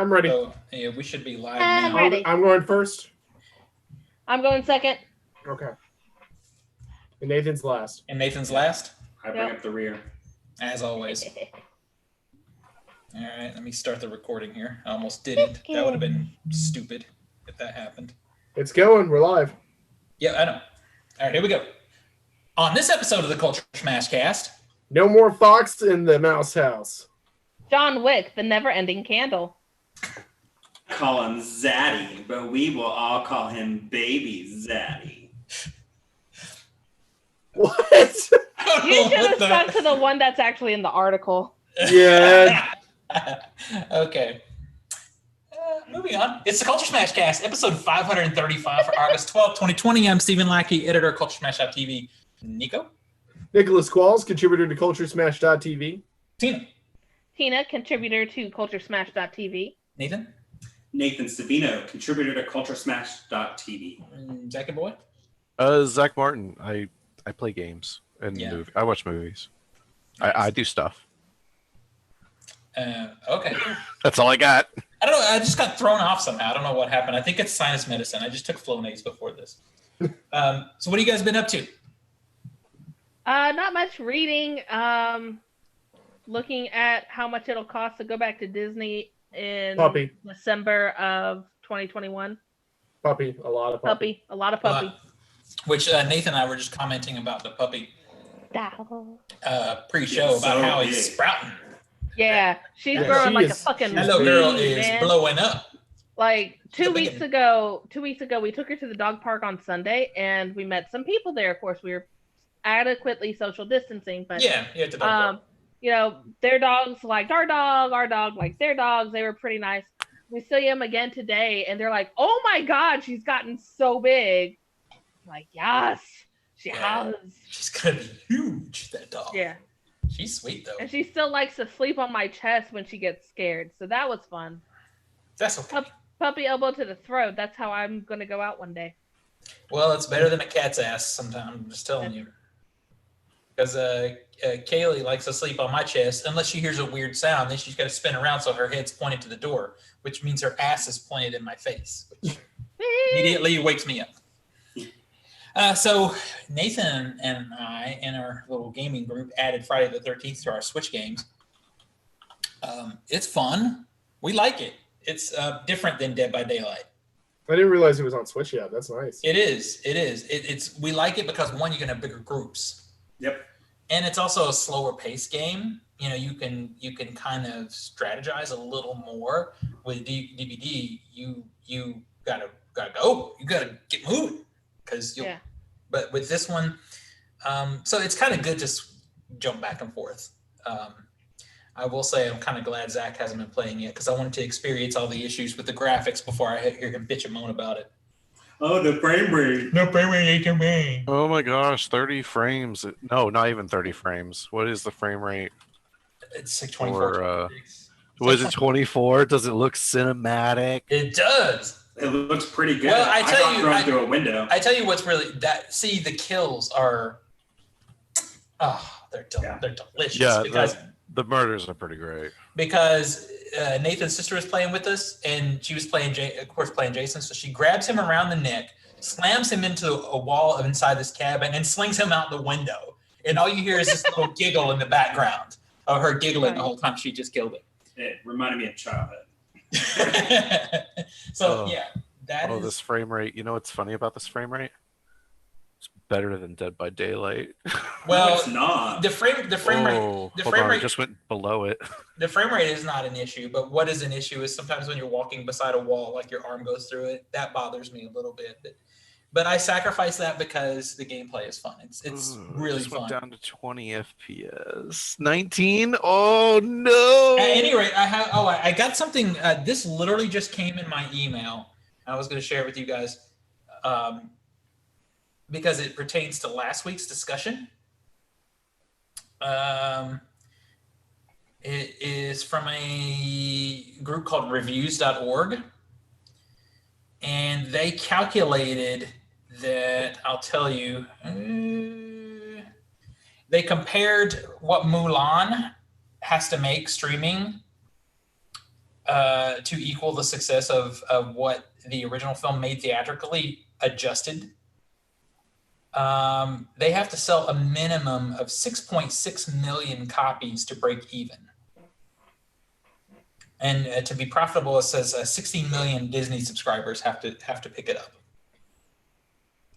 I'm ready. So, yeah, we should be live I'm now. ready. I'm going first. I'm going second. Okay. And Nathan's last. And Nathan's last, I bring up the rear. as always. All right, let me start the recording here. I almost didn't. That would have been stupid if that happened. It's going. We're live. Yeah, I know. All right, here we go. On this episode of the Culture Smash Cast, No more Fox in the Mouse House. John Wick, the never-ending candle. Call him Zaddy, but we will all call him Baby Zaddy. What? I don't You know should have what the- stuck to the one that's actually in the article. Yeah. Okay. Moving on. It's the Culture Smash Cast, episode 535 for August 12, 2020. I'm Stephen Lackey, editor of CultureSmash.tv. Nico? Nicholas Qualls, contributor to CultureSmash.tv. Tina? Tina, contributor to CultureSmash.tv. Nathan? Nathan Savino, contributor to CultureSmash.tv. Zachy Boy? Zach Martin. I play games and I watch movies. Nice. I do stuff. Okay. That's all I got. I don't know. I just got thrown off somehow. I don't know what happened. I think it's sinus medicine. I just took Flonase before this. So what have you guys been up to? Not much reading. Looking at how much it'll cost to go back to Disney in Puppy. December of 2021. Puppy. A lot of puppy. A lot of puppy. Which Nathan and I were just commenting about the puppy pre-show It's about so how big. he's sprouting. Yeah, she's Yeah, growing she like a is- fucking That little girl weed, is man. blowing up. Like She's a two big weeks one. ago, we took her to the dog park on Sunday, and we met some people there. Of course, we were adequately social distancing, but Yeah, at the dog park. you know, their dogs liked our dog liked their dogs. They were pretty nice. We see them again today, and they're like, "Oh my God, she's gotten so big!" I'm like, yes, she Yeah. has. She's gonna be huge, that dog. Yeah, She's sweet though. and she still likes to sleep on my chest when she gets scared, so that was fun. That's okay. Puppy elbow to the throat. That's how I'm gonna go out one day. Well, it's better than a cat's ass sometimes, I'm just telling you. Because Kaylee likes to sleep on my chest. Unless she hears a weird sound, then she's got to spin around so her head's pointed to the door, which means her ass is pointed in my face, which immediately wakes me up. So Nathan and I, in our little gaming group, added Friday the 13th to our Switch games. It's fun. We like it. It's different than Dead by Daylight. I didn't realize it was on Switch yet. That's nice. It is. It's we like it because one, you can have bigger groups. Yep. And it's also a slower paced game. You know, you can kind of strategize a little more. With DVD. You gotta go. You gotta get moving because you. Yeah. But with this one, so it's kind of good to jump back and forth. I will say I'm kind of glad Zach hasn't been playing it because I wanted to experience all the issues with the graphics before I hear him bitch and moan about it. Oh, the frame rate. No frame rate, HMA. Oh my gosh, 30 frames. No, not even 30 frames. What is the frame rate? It's like 24. Or, Was it 24? Does it look cinematic? It does. It looks pretty good. Well, I tell got you- thrown through a window. I tell you what's really that. See, the kills are, they're delicious. Yeah, because the murders are pretty great. Nathan's sister was playing with us, and she was playing, of course, playing Jason. So she grabs him around the neck, slams him into a wall of inside this cabin, and slings him out the window. And all you hear is this little giggle in the background of her giggling the whole time she just killed him. It reminded me of childhood. So Oh. yeah, that is. This frame rate. You know what's funny about this frame rate? It's better than Dead by Daylight. Well, No, it's not. the frame rate. The hold frame on, rate. it just went below it. The frame rate is not an issue, but what is an issue is sometimes when you're walking beside a wall, like your arm goes through it. That bothers me a little bit. But I sacrifice that because the gameplay is fun. It's really just went fun. down to 20 FPS. 19? Oh no! At any rate, I got something. This literally just came in my email. I was going to share it with you guys because it pertains to last week's discussion. It is from a group called reviews.org. And they calculated that, I'll tell you, they compared what Mulan has to make streaming to equal the success of what the original film made theatrically adjusted. They have to sell a minimum of 6.6 million copies to break even. And to be profitable, it says 16 million Disney subscribers have to pick it up.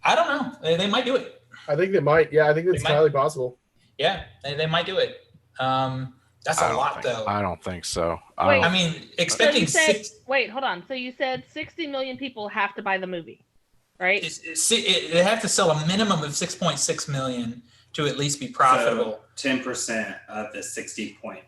I don't know. They might do it. I think they might. Yeah, I think that's entirely possible. Yeah, they might do it. That's a lot, though. I don't think so. Wait. I mean, expecting wait, hold on. So you said 60 million people have to buy the movie, right? They have to sell a minimum of 6.6 million to at least be profitable. So 10% of the 60.5 million.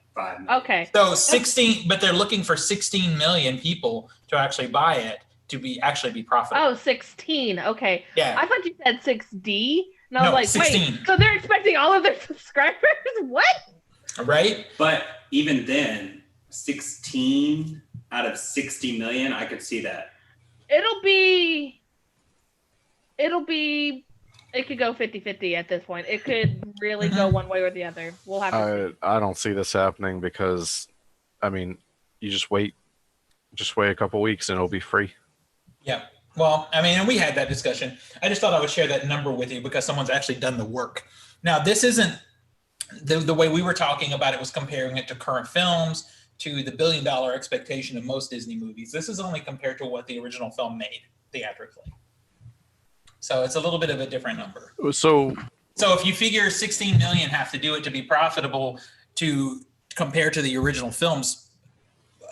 Okay. So 16, but they're looking for 16 million people to actually buy it to actually be profitable. Oh, 16. Okay. Yeah. I thought you said 6D. And I was No, like, 16. wait, so they're expecting all of their subscribers? What? Right? But even then, 16 out of 60 million, I could see that. It could go 50-50 at this point. It could really go one way or the other. We'll have to see. I don't see this happening because, I mean, you just wait a couple weeks and it'll be free. Yeah. Well, I mean, and we had that discussion. I just thought I would share that number with you because someone's actually done the work. Now, this isn't the way we were talking about it was comparing it to current films, to the $1 billion expectation of most Disney movies. This is only compared to what the original film made theatrically. So it's a little bit of a different number. So if you figure 16 million have to do it to be profitable to compare to the original film's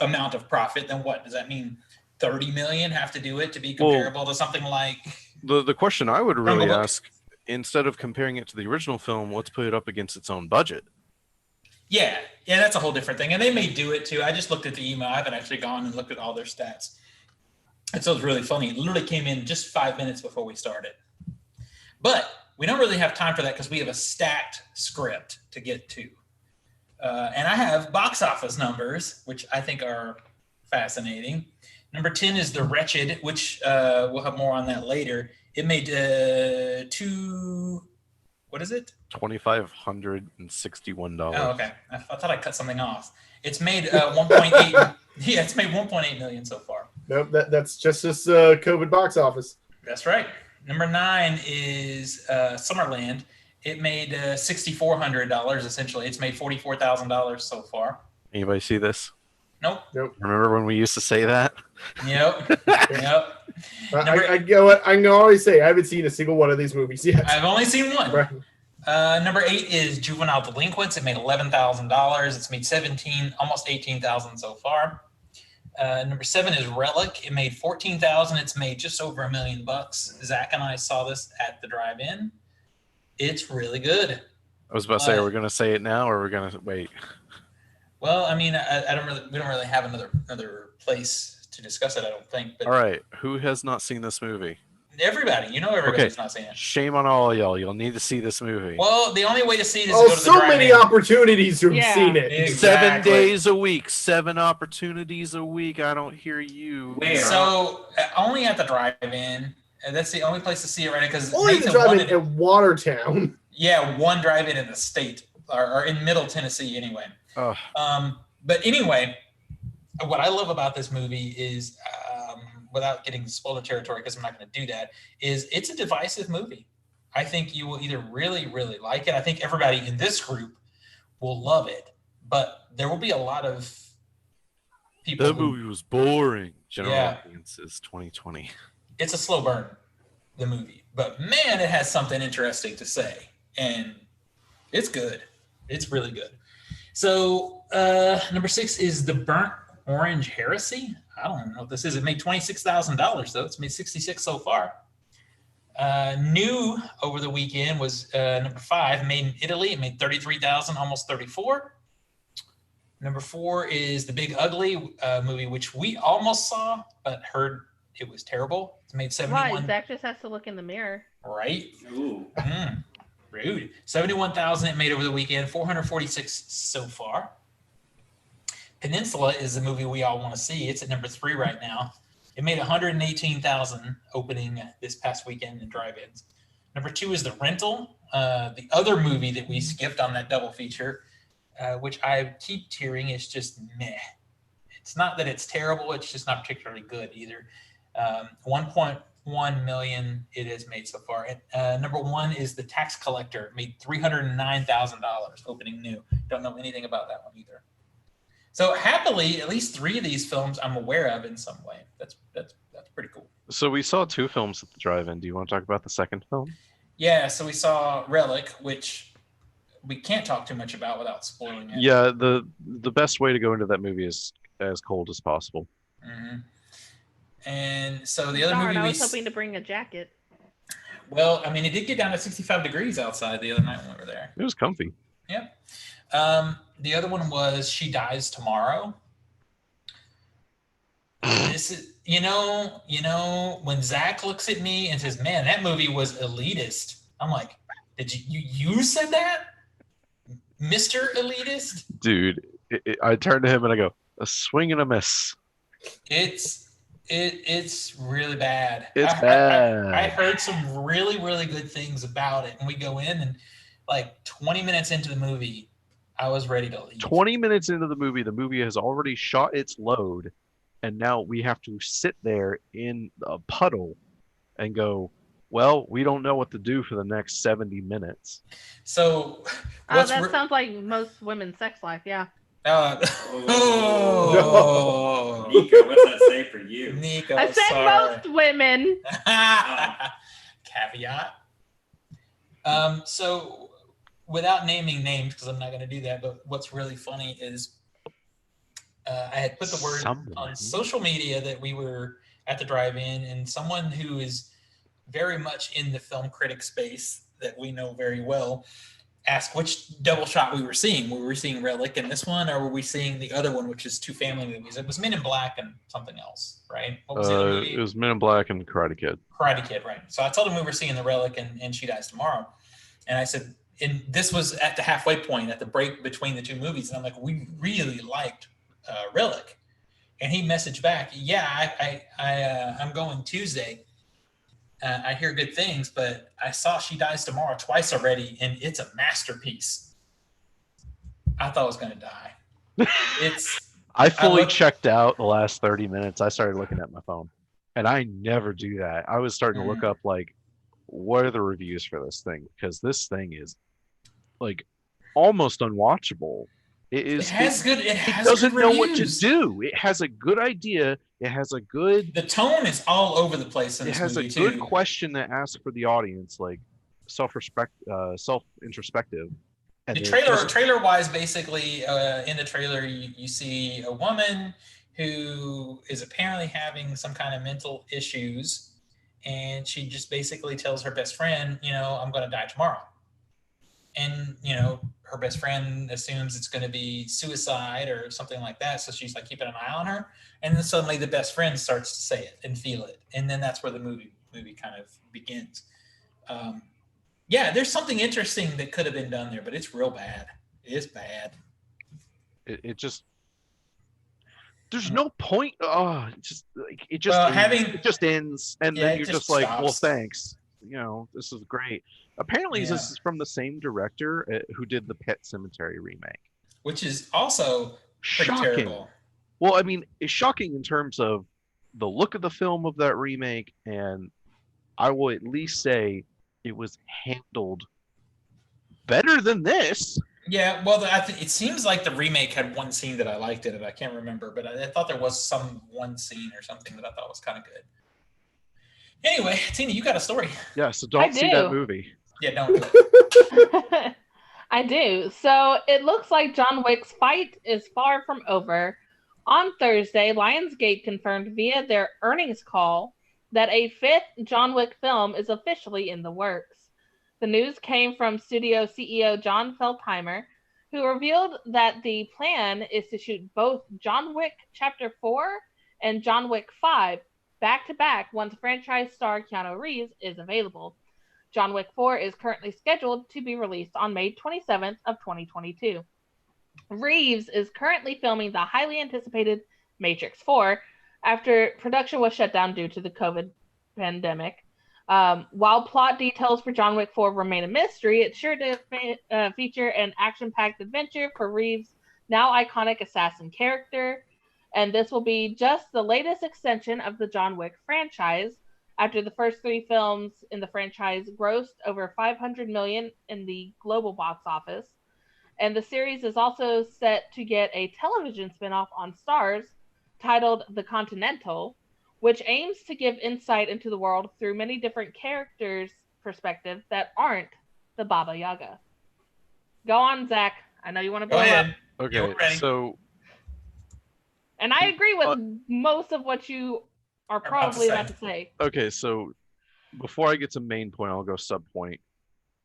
amount of profit, then what does that mean? 30 million have to do it to be comparable to something like the question I would really ask, instead of comparing it to the original film, let's put it up against its own budget. Yeah, that's a whole different thing. And they may do it too. I just looked at the email. I haven't actually gone and looked at all their stats. And so it's really funny. It literally came in just 5 minutes before we started. But we don't really have time for that because we have a stacked script to get to. And I have box office numbers, which I think are fascinating. Number 10 is The Wretched, which we'll have more on that later. It made $2,561. Oh, okay. I thought I cut something off. It's made 1.8. Yeah, it's made 1.8 million so far. Nope, that's just this COVID box office. That's right. Number 9 is Summerland. It made $6,400 essentially. It's made $44,000 so far. Anybody see this? Nope. Remember when we used to say that? Yep. I can always say I haven't seen a single one of these movies yet. I've only seen one. Right. Number 8 is Juvenile Delinquents. It made $11,000. It's made almost $18,000 so far. Number 7 is Relic. It made $14,000. It's made just over $1 million. Zach and I saw this at the drive-in. It's really good. I was about to say, are we going to say it now or are we going to wait? Well, I mean, we don't really have another place to discuss it, I don't think. But all right. Who has not seen this movie? Everybody. Everybody's not seen it. Shame on all y'all. You'll need to see this movie. Well, the only way to see it is to go to the drive-in. So many opportunities to have seen it. Exactly. 7 days a week, 7 opportunities a week. I don't hear you. Where? So only at the drive-in. And that's the only place to see it right now because Only the drive-in at Watertown. Yeah, one drive-in in the state or in Middle Tennessee anyway. Oh. But anyway, what I love about this movie is, without getting spoiler territory, because I'm not going to do that, is it's a divisive movie. I think you will either really, really like it. I think everybody in this group will love it, but there will be a lot of people. That movie was boring. General audiences 2020. It's a slow burn, the movie, but man, it has something interesting to say, and it's good. It's really good. So number 6 is The Burnt Orange Heresy. I don't know what this is. It made $26,000 though. It's made $66 so far. New over the weekend was number 5, made in Italy. It made $33,000, almost $34,000. Number 4 is The Big Ugly movie, which we almost saw, but heard it was terrible. It's made $71,000. Why? Zach just has to look in the mirror. Right? Ooh. Rude. $71,000 it made over the weekend. $446,000 so far. Peninsula is the movie we all want to see. It's at number 3 right now. It made $118,000 opening this past weekend in drive-ins. Number 2 is The Rental, the other movie that we skipped on that double feature, which I keep hearing is just meh. It's not that it's terrible; it's just not particularly good either. 1.1 million it has made so far. Number one is The Tax Collector. It made $309,000 opening new. Don't know anything about that one either. So happily, at least 3 of these films I'm aware of in some way. That's pretty cool. So we saw 2 films at the drive-in. Do you want to talk about the second film? Yeah, so we saw Relic, which we can't talk too much about without spoiling it. Yeah, the best way to go into that movie is as cold as possible. Mm-hmm. And so the other Darn, movie I was hoping to bring a jacket. Well, I mean, it did get down to 65 degrees outside the other night when we were there. It was comfy. Yep. The other one was She Dies Tomorrow. This is, when Zach looks at me and says, "Man, that movie was elitist," I'm like, "Did you said that, Mr. Elitist?" Dude, I turn to him and I go, "A swing and a miss." It's really bad. It's bad. I heard some really, really good things about it, and we go in and like 20 minutes into the movie, I was ready to leave. 20 minutes into the movie has already shot its load, and now we have to sit there in a puddle and go, well, we don't know what to do for the next 70 minutes. So that sounds like most women's sex life, yeah. Nico, what's that say for you? Nico, I said sorry. most women. Caveat. So without naming names, because I'm not going to do that, but what's really funny is I had put the word on social media that we were at the drive-in, and someone who is very much in the film critic space that we know very well asked which double shot we were seeing. We were seeing Relic in this one, or were we seeing the other one, which is 2 family movies? It was Men in Black and something else, right? What was the other movie? It was Men in Black and Karate Kid. Karate Kid, right. So I told him we were seeing the Relic and She Dies Tomorrow. And I said, and this was at the halfway point, at the break between the 2 movies. And I'm like, we really liked Relic. And he messaged back, yeah, I'm going Tuesday. I hear good things, but I saw She Dies Tomorrow twice already, and it's a masterpiece. I thought I was going to die. I fully checked out the last 30 minutes. I started looking at my phone, and I never do that. I was starting to look up, like, what are the reviews for this thing? Because this thing is, like, almost unwatchable. It doesn't know what to do. It has a good idea. It has a good. The tone is all over the place in this movie, It has a good question that asks for the audience, like self-introspective. The trailer-wise, basically, in the trailer, you see a woman who is apparently having some kind of mental issues, and she just basically tells her best friend, I'm going to die tomorrow. And, her best friend assumes it's going to be suicide or something like that. So she's like keeping an eye on her. And then suddenly the best friend starts to say it and feel it. And then that's where the movie kind of begins. There's something interesting that could have been done there, but it's real bad. It's bad. It just, there's no point. It just ends. And then you're just like, well, thanks. This is great. Apparently, this is from the same director who did the Pet Sematary remake, which is also pretty terrible. Well, I mean, it's shocking in terms of the look of the film of that remake, and I will at least say it was handled better than this. Yeah, well, it seems like the remake had one scene that I liked in it. I can't remember, but I thought there was one scene or something that I thought was kind of good. Anyway, Tina, you got a story. Yeah, so don't see that movie. Yeah, don't do it. I do. So it looks like John Wick's fight is far from over. On Thursday, Lionsgate confirmed via their earnings call that a 5th John Wick film is officially in the works. The news came from studio CEO John Feldheimer, who revealed that the plan is to shoot both John Wick Chapter 4 and John Wick 5 back-to-back once franchise star Keanu Reeves is available. John Wick 4 is currently scheduled to be released on May 27th of 2022. Reeves is currently filming the highly anticipated Matrix 4 after production was shut down due to the COVID pandemic. While plot details for John Wick 4 remain a mystery, it's sure to feature an action-packed adventure for Reeves' now iconic assassin character. And this will be just the latest extension of the John Wick franchise. After the first 3 films in the franchise grossed over $500 million in the global box office. And the series is also set to get a television spinoff on Starz titled The Continental, which aims to give insight into the world through many different characters' perspectives that aren't the Baba Yaga. Go on, Zach. I know you want to blow up. Okay, so... And I agree with most of what you are probably about to say. Okay, so before I get to main point, I'll go sub point,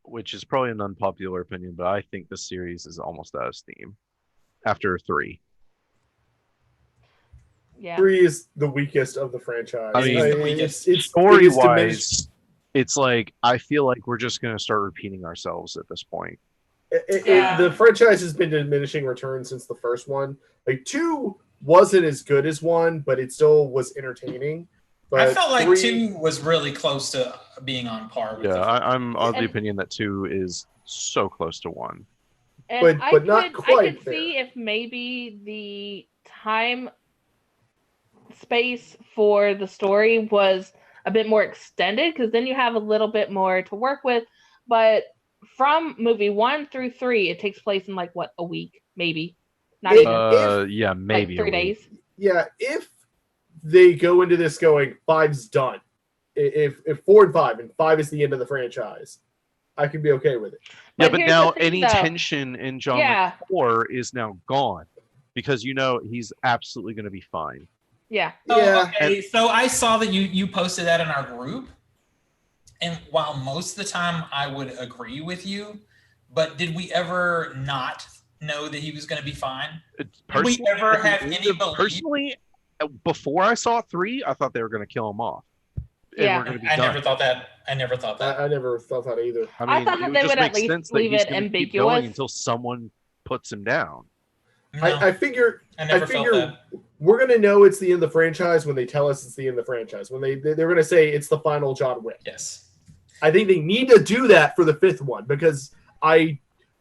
which is probably an unpopular opinion, but I think the series is almost out of steam after 3. Yeah. 3 is the weakest of the franchise. I mean, it's story-wise, it's like, I feel like we're just going to start repeating ourselves at this point. The franchise has been diminishing returns since the first one. Like 2 wasn't as good as 1, but it still was entertaining. But I felt like 2 was really close to being on par with. Yeah, I'm of the opinion that 2 is so close to 1. And but not quite. I could see if maybe the time space for the story was a bit more extended, because then you have a little bit more to work with. But from movie 1 through 3, it takes place in like what, a week, maybe, not even. Yeah, maybe like 3 days. Yeah, if they go into this going 5's done, if 4 and 5 and 5 is the end of the franchise, I can be okay with it. Yeah, but now any tension in John Wick 4 is now gone, because he's absolutely going to be fine. Yeah. Okay. So I saw that you posted that in our group, and while most of the time I would agree with you, but did we ever not know that he was going to be fine? Did we ever have any belief? Personally, before I saw 3, I thought they were going to kill him off. Yeah, I never thought that. I never thought that either. I mean, thought that they would at least leave it ambiguous until someone puts him down. No, I figure felt that. We're gonna know it's the end of the franchise when they tell us it's the end of the franchise. When they're gonna say it's the final John Wick. Yes. I think they need to do that for the 5th one, because I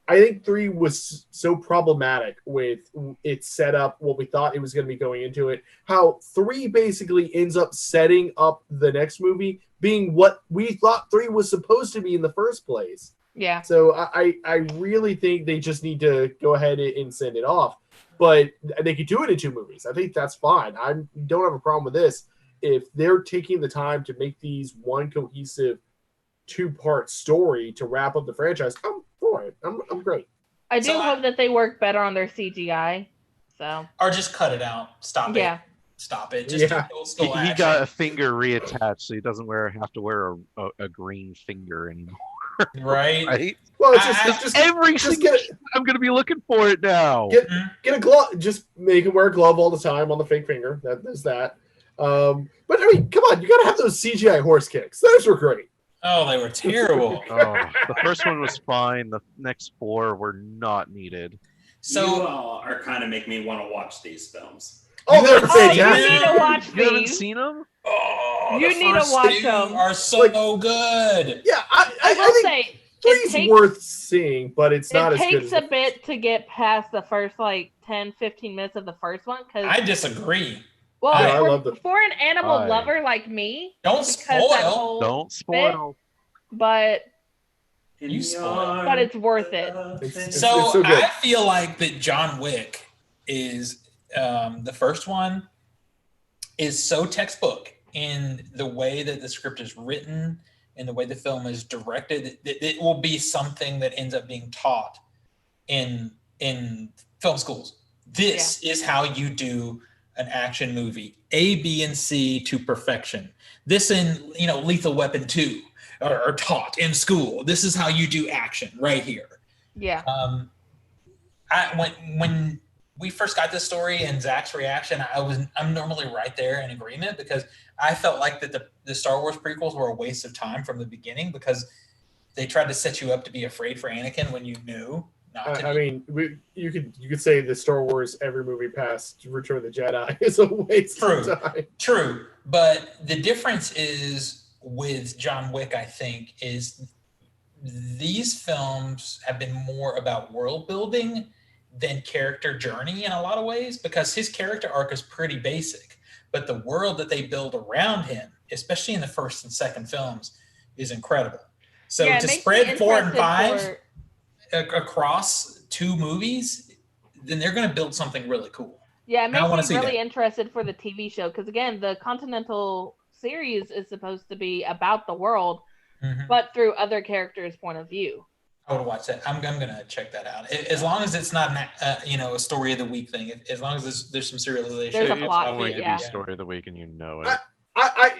think 3 was so problematic with its setup, what we thought it was going to be going into it, how 3 basically ends up setting up the next movie being what we thought 3 was supposed to be in the first place. Yeah. So I really think they just need to go ahead and send it off. But they could do it in 2 movies. I think that's fine. I don't have a problem with this. If they're taking the time to make these one cohesive 2-part story to wrap up the franchise, I'm for it. I'm great. I do hope that they work better on their CGI. So. Or just cut it out. Stop it. Stop it. Just do old school action. He got a finger reattached, so he doesn't have to wear a green finger anymore. Right? Well, it's just I'm going to be looking for it now. Get a glove. Just make him wear a glove all the time on the fake finger. There's that. But I mean, come on, you got to have those CGI horse kicks. Those were great. Oh, they were terrible. The first one was fine. The next 4 were not needed. So you all are kind of making me want to watch these films. Oh, they're fantastic. You need to watch these. You haven't seen them? Oh, you need to watch them. Are so good. Yeah, I will think 3's worth seeing, but it's not as good. It takes a bit to get past the first 10, 15 minutes of the first one. I disagree. Well, I love for an animal lover like me, don't spoil. Don't spoil. But you spoil. But it's worth it. It's so good. I feel like that John Wick is the first one is so textbook in the way that the script is written and the way the film is directed. It will be something that ends up being taught in film schools. This is how you do an action movie, A, B, and C to perfection. This and Lethal Weapon 2 are taught in school. This is how you do action right here. Yeah. When we first got this story and Zach's reaction, I'm normally right there in agreement, because I felt like that the Star Wars prequels were a waste of time from the beginning, because they tried to set you up to be afraid for Anakin when you knew. I mean, you could say the Star Wars every movie past Return of the Jedi is a waste of time. True, but the difference is with John Wick, I think, is these films have been more about world building than character journey in a lot of ways, because his character arc is pretty basic, but the world that they build around him, especially in the first and second films, is incredible. So Yeah, it to makes spread me 4 and interested 5 across 2 movies, then they're going to build something really cool. Yeah, it I wanna makes see me really that. interested for the TV show, because again, the Continental series is supposed to be about the world, Mhm. but through other characters' point of view. I would watch that. I'm gonna check that out. As long as it's not a story of the week thing. As long as there's some serialization. There's a It's plot going to to it, yeah. be story of the week, and you know it.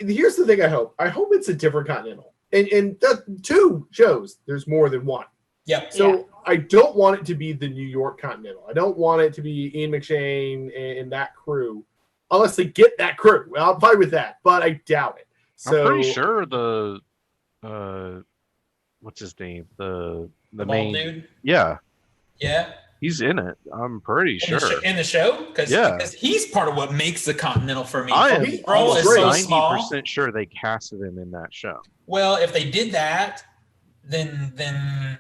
Here's the thing. I hope it's a different Continental. And the 2 shows there's more than one. Yep. So I don't want it to be the New York Continental. I don't want it to be Ian McShane and that crew, unless they get that crew. I'm fine with that, but I doubt it. So I'm pretty sure the what's his name? The The main bald dude. Yeah, Yeah. he's in it. I'm pretty sure. In the show, Yeah. because he's part of what makes the Continental for me. I am He- role is great. so 90% small. sure they casted him in that show. Well, if they did that, then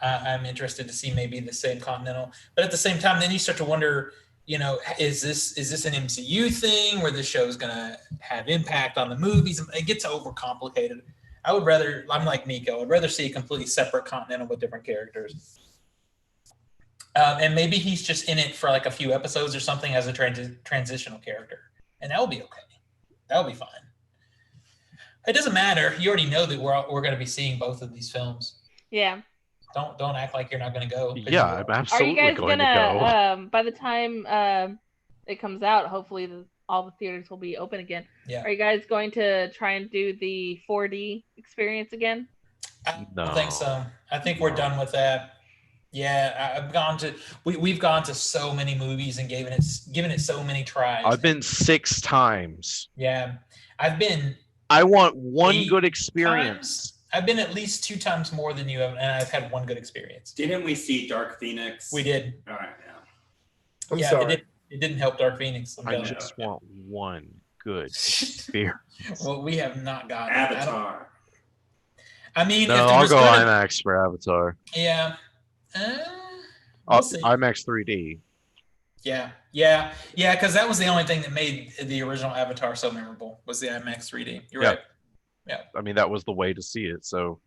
I'm interested to see maybe the same Continental. But at the same time, then you start to wonder, is this an MCU thing where the show is going to have impact on the movies? It gets overcomplicated. I'm like Nico. I'd rather see a completely separate Continental with different characters. And maybe he's just in it for like a few episodes or something as a transitional character. And that will be okay. That will be fine. It doesn't matter. You already know that we're going to be seeing both of these films. Yeah. Don't act like you're not going to go. Yeah, I'm Are you absolutely guys going gonna, to go. by the time it comes out, hopefully all the theaters will be open again. Yeah. Are you guys going to try and do the 4D experience again? I don't think so. I think we're done with that. Yeah, we've gone to so many movies and given it so many tries. I've been 6 times. Yeah, I've been. I want one 8 good experience. times. I've been at least 2 times more than you have, and I've had one good experience. Didn't we see Dark Phoenix? We did. All right, yeah. I'm Yeah, sorry. it didn't help Dark Phoenix. I'm I telling you. just want one good experience. Well, we have not gotten Avatar. I mean, No, if there I'll was go gonna, IMAX for Avatar. Yeah. We'll see. IMAX 3D. Yeah, because that was the only thing that made the original Avatar so memorable was the IMAX 3D. You're right. Yeah. I mean, that was the way to see it. So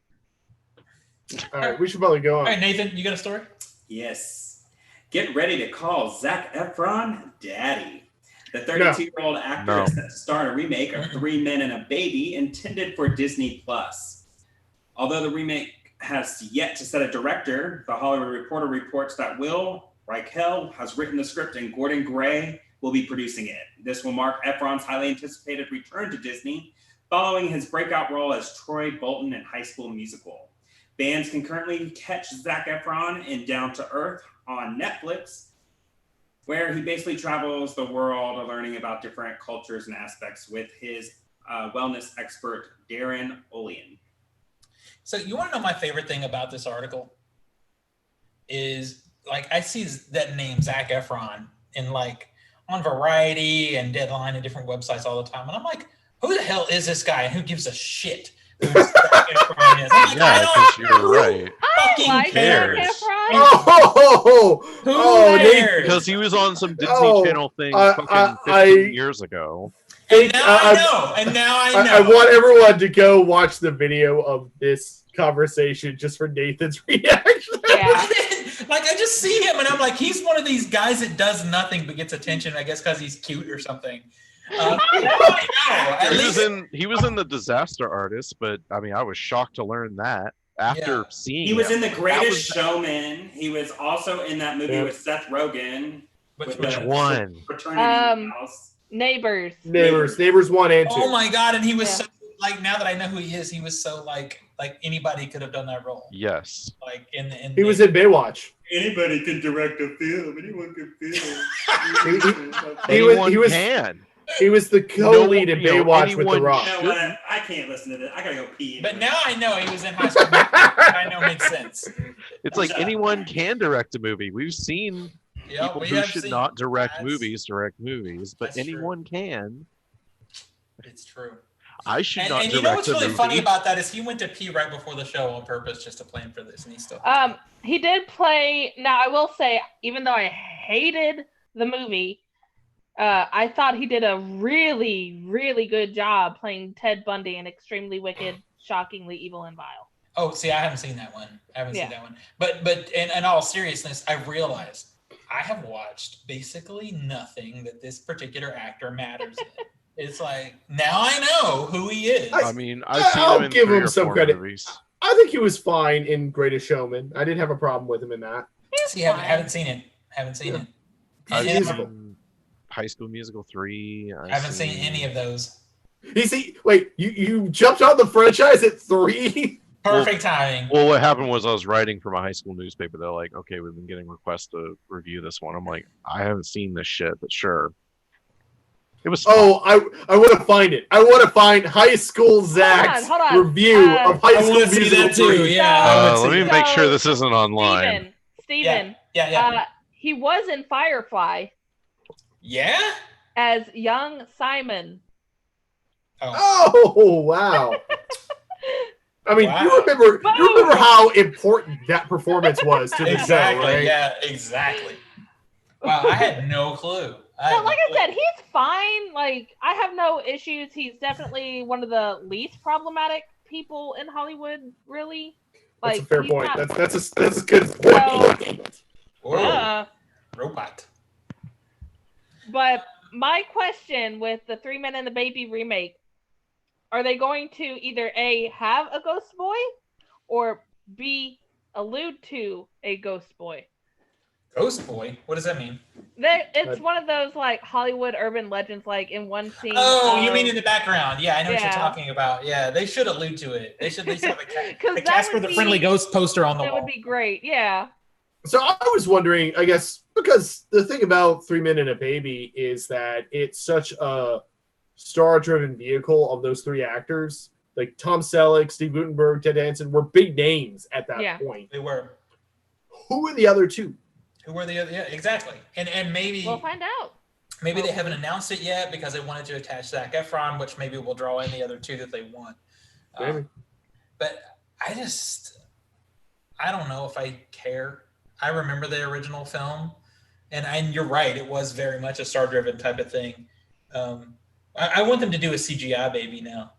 All right, we should probably go on. All right, Nathan, you got a story? Yes. Get ready to call Zac Efron daddy. The 32-year-old actor is set to star in a remake of 3 Men and a Baby intended for Disney+. Although the remake has yet to set a director, The Hollywood Reporter reports that Will Reichel has written the script and Gordon Gray will be producing it. This will mark Efron's highly anticipated return to Disney following his breakout role as Troy Bolton in High School Musical. Fans can currently catch Zac Efron in Down to Earth on Netflix, where he basically travels the world learning about different cultures and aspects with his wellness expert, Darren Olean. So you want to know my favorite thing about this article is, like, I see that name Zac Efron in, like, on Variety and Deadline and different websites all the time, and I'm like, who the hell is this guy and who gives a shit who Zac Efron is? I'm like, yeah, because you're right. Fucking Like cares? Zac Efron? Who Nate, cares? Because he was on some Disney Oh, Channel thing fucking I 15 years ago. And now I know. And now I know. I want everyone to go watch the video of this conversation just for Nathan's reaction. Yeah. Like, I just see him and I'm like, he's one of these guys that does nothing but gets attention, I guess because he's cute or something. I know. He was in The Disaster Artist, but I mean, I was shocked to learn that after seeing He was him. in The Greatest Showman. He was also in that movie with Seth Rogen. Which one? Fraternity House. Neighbors 1 and 2. Oh my god! And he was so, like, now that I know who he is, he was so like anybody could have done that role. Yes. Like He was in Baywatch. Anybody can direct a film. Anyone can film. Anyone can. He was the co-lead in Baywatch with The Rock. You know what? I can't listen to this. I gotta go pee. But now I know he was in High School Musical. I know it makes sense. It's like anyone can direct a movie. We've seen Yeah, people we who have should seen- not direct that's- movies, but That's anyone can. It's true. I should And, not and direct you know what's a really movie. funny about that is he went to pee right before the show on purpose just to plan for this, and he still. He did play. Now I will say, even though I hated the movie, I thought he did a really, really good job playing Ted Bundy in Extremely Wicked, Shockingly Evil and Vile. Oh, see, I haven't seen that one. But in all seriousness, I realized I have watched basically nothing that this particular actor matters in. It's like, now I know who he is. I mean, I've seen him in give 3 him or some 4 credit. movies. I think he was fine in Greatest Showman. I didn't have a problem with him in that. See, I haven't seen it. Haven't seen it. I've And seen High School Musical 3. I haven't seen any of those. Wait, you jumped on the franchise at 3? Perfect timing. Well, what happened was I was writing for my high school newspaper. They're like, okay, we've been getting requests to review this one. I'm like, I haven't seen this shit, but sure. It was fun. Oh, I want to find it. I want to find High School Zach's Hold on. review of High School wanna see Musical that too, 3. yeah. Let me make sure this isn't online. Steven. Yeah. He was in Firefly Yeah? as young Simon. Oh, wow. I mean, Wow. you remember how important that performance was to the Exactly. show, right? Yeah, exactly. Wow, I had no clue. No, like I said, he's fine. Like, I have no issues. He's definitely one of the least problematic people in Hollywood, really. That's Like, a fair he's point. not- That's a good point. Whoa, robot. But my question with the Three Men and the Baby remake, are they going to either A, have a ghost boy, or B, allude to a ghost boy? Ghost Boy? What does that mean? It's one of those like Hollywood urban legends, like in one scene. Oh, you mean in the background? Yeah, I know what you're Yeah. talking about. Yeah, they should allude to it. They should have the 'Cause that Casper would the be- Friendly Ghost poster on the That wall. would be great. Yeah. So I was wondering, I guess, because the thing about 3 Men and a Baby is that it's such a star-driven vehicle of those 3 actors. Like Tom Selleck, Steve Guttenberg, Ted Danson were big names at that point. They were. Who are the other 2? Who were the other? Yeah, exactly. And maybe We'll find out. maybe they haven't announced it yet because they wanted to attach Zac Efron, which maybe will draw in the other 2 that they want. Maybe. But I don't know if I care. I remember the original film, and you're right, it was very much a star-driven type of thing. I want them to do a CGI baby now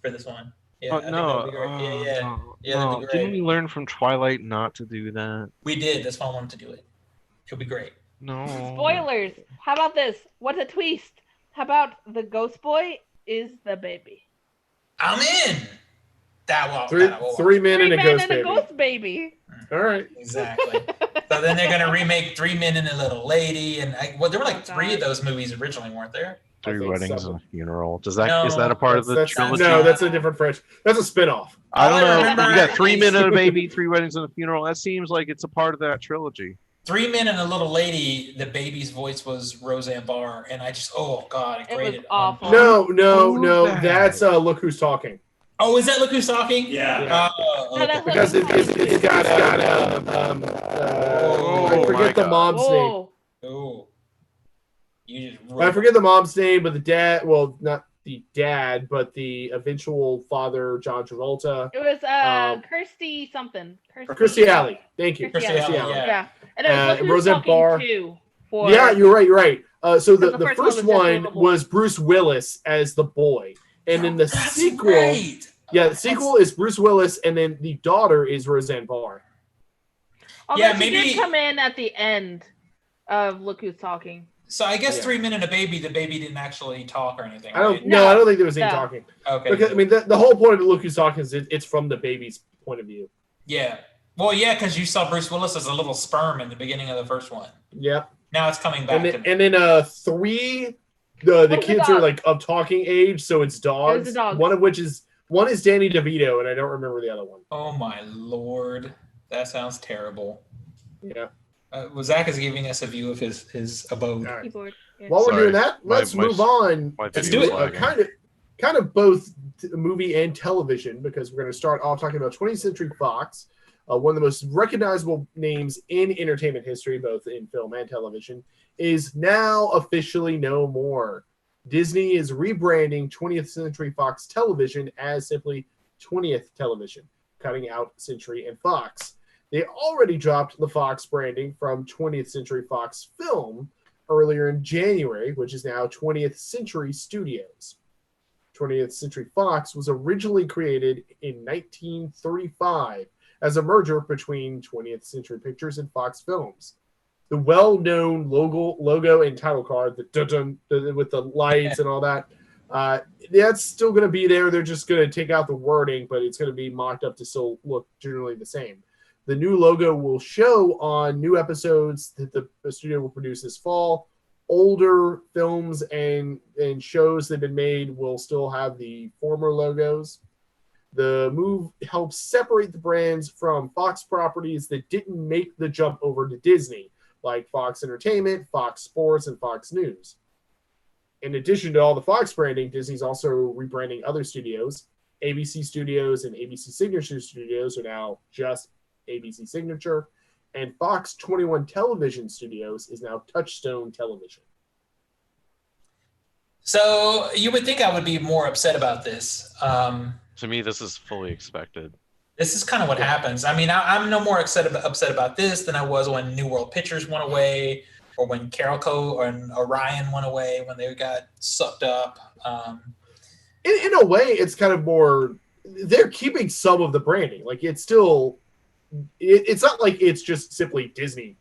for this one. Yeah, I think that'd be great. Yeah, that'd be great. Didn't we learn from Twilight not to do that? We did. That's why I wanted to do it. It'll be great. No. Spoilers. How about this? What's a twist? How about the ghost boy is the baby? I'm in. Three men and a ghost baby. Ghost baby. All right. Exactly. So then they're gonna remake 3 Men and a Little Lady, and there were like 3 of God. those movies originally, weren't there? 3 weddings so. and a funeral. Is that a part of the That's trilogy? no, that's a different franchise. That's a spin-off. I don't All I know. remember You got 3 Men and a is- Baby, 3 weddings and a funeral. That seems like it's a part of that trilogy. 3 Men and a Little Lady. The baby's voice was Roseanne Barr, and I just oh god, it It grated. was awful. No. that? That's Look Who's Talking. Oh, is that Look Who's Talking? Yeah. Oh, No, okay. that's Because it's got I my forget the God. mom's name. Whoa. Oh. You just I forget the mom's name, but the dad. Well, not the dad, but the eventual father, John Travolta. It was Kirstie something. Kirstie Alley. Thank you. Kirstie Kirstie Alley. Alley, yeah. Yeah. And it was Look Who's Roseanne Talking Barr. too. For Yeah, you're right. So Because the the first first one was just a one little boy. was Bruce Willis as the boy, and then the That's sequel. right. Yeah, the sequel is Bruce Willis, and then the daughter is Roseanne Barr. Although Yeah, she maybe- did come in at the end of Look Who's Talking. So I guess Yeah. 3 Men and a Baby. The baby didn't actually talk or anything. I don't. Right? No, I don't think there was any No. talking. Okay. Because I mean, the whole point of the Look Who's Talking is it's from the baby's point of view. Yeah. Well, yeah, because you saw Bruce Willis as a little sperm in the beginning of the first one. Yep. Now it's coming back. And then 3, the the kids are dog? like of talking age, so it's dogs. the dogs. One is Danny DeVito, and I don't remember the other one. Oh my lord, that sounds terrible. Yeah. Well, Zach is giving us a view of his abode. All right. Keyboard. Yeah. While we're Sorry. doing that, My- let's my- move on. my to video is lagging. kind of both movie and television, because we're going to start off talking about 20th Century Fox, one of the most recognizable names in entertainment history, both in film and television, is now officially no more. Disney is rebranding 20th Century Fox Television as simply 20th Television, cutting out Century and Fox. They already dropped the Fox branding from 20th Century Fox Film earlier in January, which is now 20th Century Studios. 20th Century Fox was originally created in 1935 as a merger between 20th Century Pictures and Fox Films. The well-known logo and title card, with the lights and all that, that's still going to be there. They're just going to take out the wording, but it's going to be mocked up to still look generally the same. The new logo will show on new episodes that the studio will produce this fall. Older films and shows that have been made will still have the former logos. The move helps separate the brands from Fox properties that didn't make the jump over to Disney, like Fox Entertainment, Fox Sports, and Fox News. In addition to all the Fox branding, Disney's also rebranding other studios. ABC Studios and ABC Signature Studios are now just ABC Signature, and Fox 21 Television Studios is now Touchstone Television. So you would think I would be more upset about this. To me, this is fully expected. This is kind of what happens. I mean, I'm no more upset about this than I was when New World Pictures went away, or when Carolco and Orion went away, when they got sucked up. In a way, it's kind of more, they're keeping some of the branding. Like, it's still, it's not like it's just simply Disney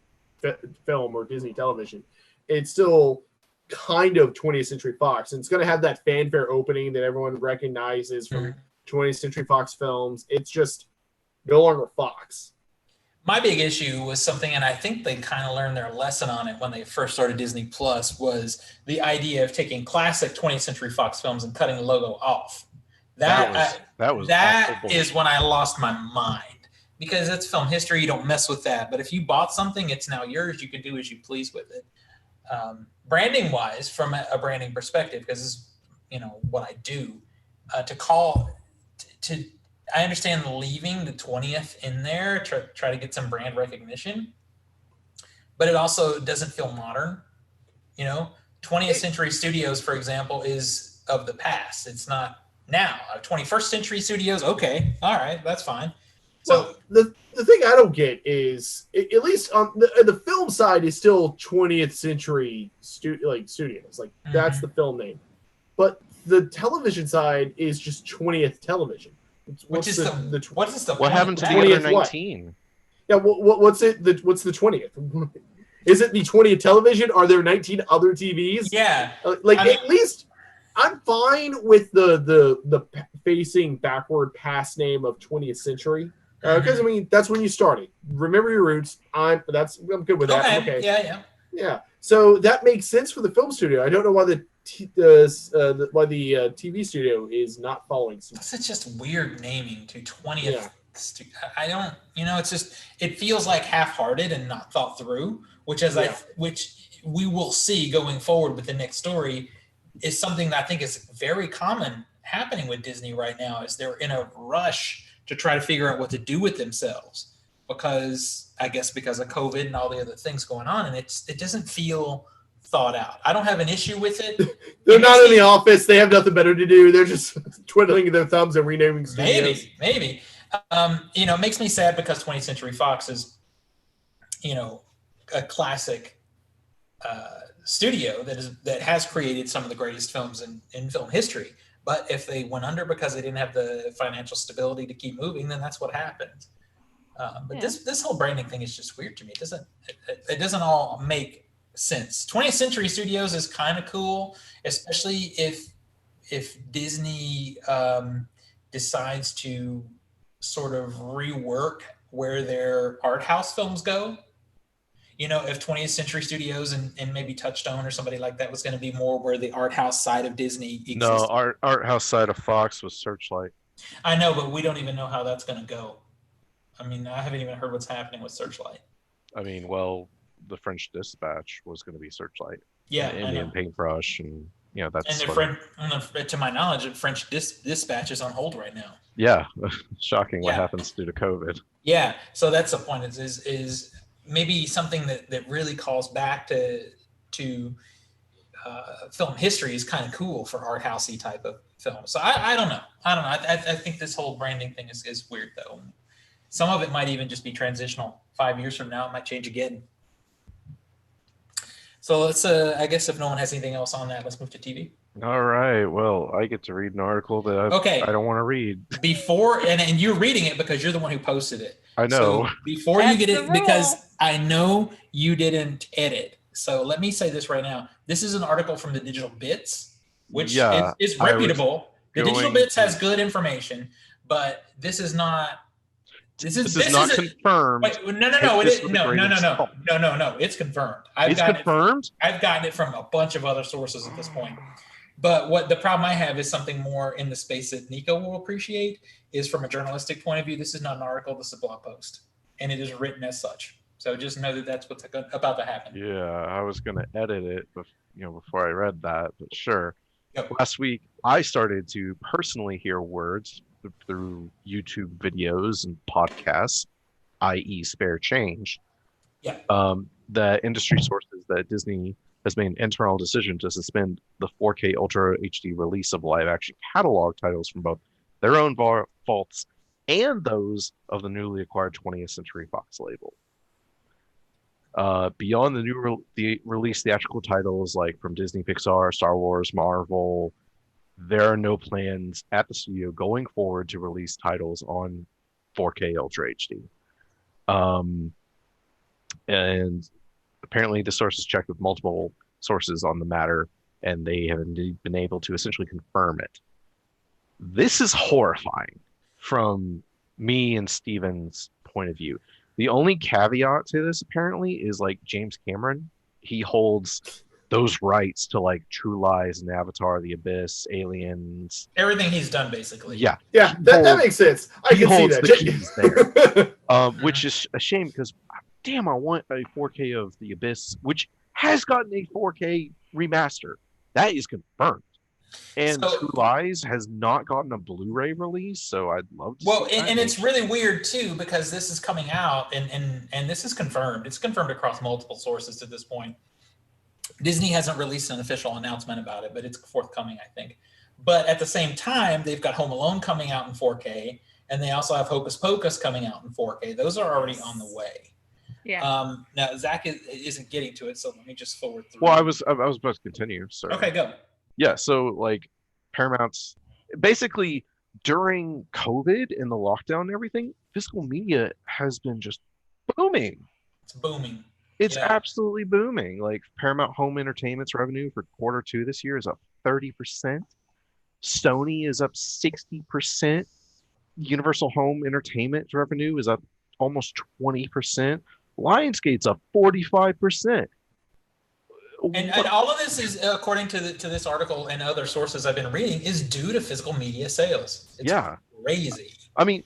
film or Disney television. It's still kind of 20th Century Fox. And it's going to have that fanfare opening that everyone recognizes from 20th Century Fox films. It's just no longer Fox. My big issue was something, and I think they kind of learned their lesson on it when they first started Disney Plus, was the idea of taking classic 20th Century Fox films and cutting the logo off. That is when I lost my mind, because it's film history. You don't mess with that. But if you bought something, it's now yours. You can do as you please with it. Branding wise, from a branding perspective, because it's, what I do, I understand leaving the 20th in there to try to get some brand recognition, but it also doesn't feel modern. 20th Century Studios, for example, is of the past. It's not now. 21st Century Studios, okay, all right, that's fine. So the thing I don't get is, at least on the film side, is still 20th Century Studios. Like, that's the film name. But the television side is just 20th Television. What happened to the other 19? Yeah, what's the 20th? Is it the 20th Television? Are there 19 other TVs? Yeah. At least I'm fine with the facing backward past name of 20th Century. Because that's when you started. Remember your roots. I'm good with that. Okay. Yeah. So that makes sense for the film studio. I don't know why the TV studio is not following suit. It's just weird naming to 20th. Yeah. I don't. It's just, it feels like half-hearted and not thought through. Which we will see going forward with the next story, is something that I think is very common happening with Disney right now. Is they're in a rush to try to figure out what to do with themselves, because of COVID and all the other things going on, and it doesn't feel thought out. I don't have an issue with it. They're not in the office. They have nothing better to do. They're just twiddling their thumbs and renaming studios. Maybe. It makes me sad, because 20th Century Fox is, a classic studio that has created some of the greatest films in film history. But if they went under because they didn't have the financial stability to keep moving, then that's what happened. This whole branding thing is just weird to me. It doesn't all make sense. 20th Century Studios is kind of cool, especially if Disney decides to sort of rework where their art house films go. If 20th Century Studios and maybe Touchstone or somebody like that was going to be more where the art house side of Disney existed. No, art house side of Fox was Searchlight. I know, but we don't even know how that's going to go. I haven't even heard what's happening with Searchlight. The French Dispatch was going to be Searchlight. Yeah, and Indian Paintbrush, and that's. And to my knowledge, French Dispatch is on hold right now. Yeah, shocking what happens due to COVID. Yeah, so that's the point. Is maybe something that really calls back to film history is kind of cool for art housey type of film. So I don't know. I think this whole branding thing is weird though. Some of it might even just be transitional. 5 years from now, it might change again. So let's, I guess if no one has anything else on that, let's move to TV. All right. Well, I get to read an article that I don't want to read. Before, and you're reading it because you're the one who posted it. I know. So before That's you get the it, because rule. I know you didn't edit. So let me say this right now. This is an article from the Digital Bits, which is reputable. The Digital Bits has good information, but this is not. This is not confirmed. Wait, no. It's confirmed. I've gotten it from a bunch of other sources at this point. But what the problem I have is something more in the space that Nico will appreciate is from a journalistic point of view. This is not an article. This is a blog post, and it is written as such. So just know that that's what's about to happen. Yeah, I was going to edit it, before I read that, but sure. Yep. Last week, I started to personally hear words through YouTube videos and podcasts, i.e. Spare Change. Yeah. The industry sources that Disney has made an internal decision to suspend the 4K Ultra HD release of live-action catalog titles from both their own vaults and those of the newly acquired 20th Century Fox label. Beyond the release theatrical titles like from Disney, Pixar, Star Wars, Marvel, there are no plans at the studio going forward to release titles on 4K Ultra HD. And apparently the sources checked with multiple sources on the matter, and they have indeed been able to essentially confirm it. This is horrifying from me and Steven's point of view. The only caveat to this apparently is like James Cameron. He holds those rights to like True Lies and Avatar, The Abyss, Aliens. Everything he's done, basically. Yeah. Yeah, that makes sense. I can see that. The keys there, which is a shame because, damn, I want a 4K of The Abyss, which has gotten a 4K remaster. That is confirmed. And True Lies has not gotten a Blu-ray release, so I'd love to see that. And it's really weird, too, because this is coming out, and this is confirmed. It's confirmed across multiple sources at this point. Disney hasn't released an official announcement about it, but it's forthcoming, I think. But at the same time, they've got Home Alone coming out in 4K, and they also have Hocus Pocus coming out in 4K. Those are already on the way. Yeah. Now, Zach isn't getting to it, so let me just forward through. Well, I was about to continue. Sorry. Okay, go. Yeah, so like Paramount's basically during COVID and the lockdown and everything, physical media has been just booming. It's booming. It's absolutely booming. Like Paramount Home Entertainment's revenue for Q2 this year is up 30%. Sony is up 60%. Universal Home Entertainment's revenue is up almost 20%. Lionsgate's up 45%. And all of this is, according to this article and other sources I've been reading, is due to physical media sales. It's crazy. I mean,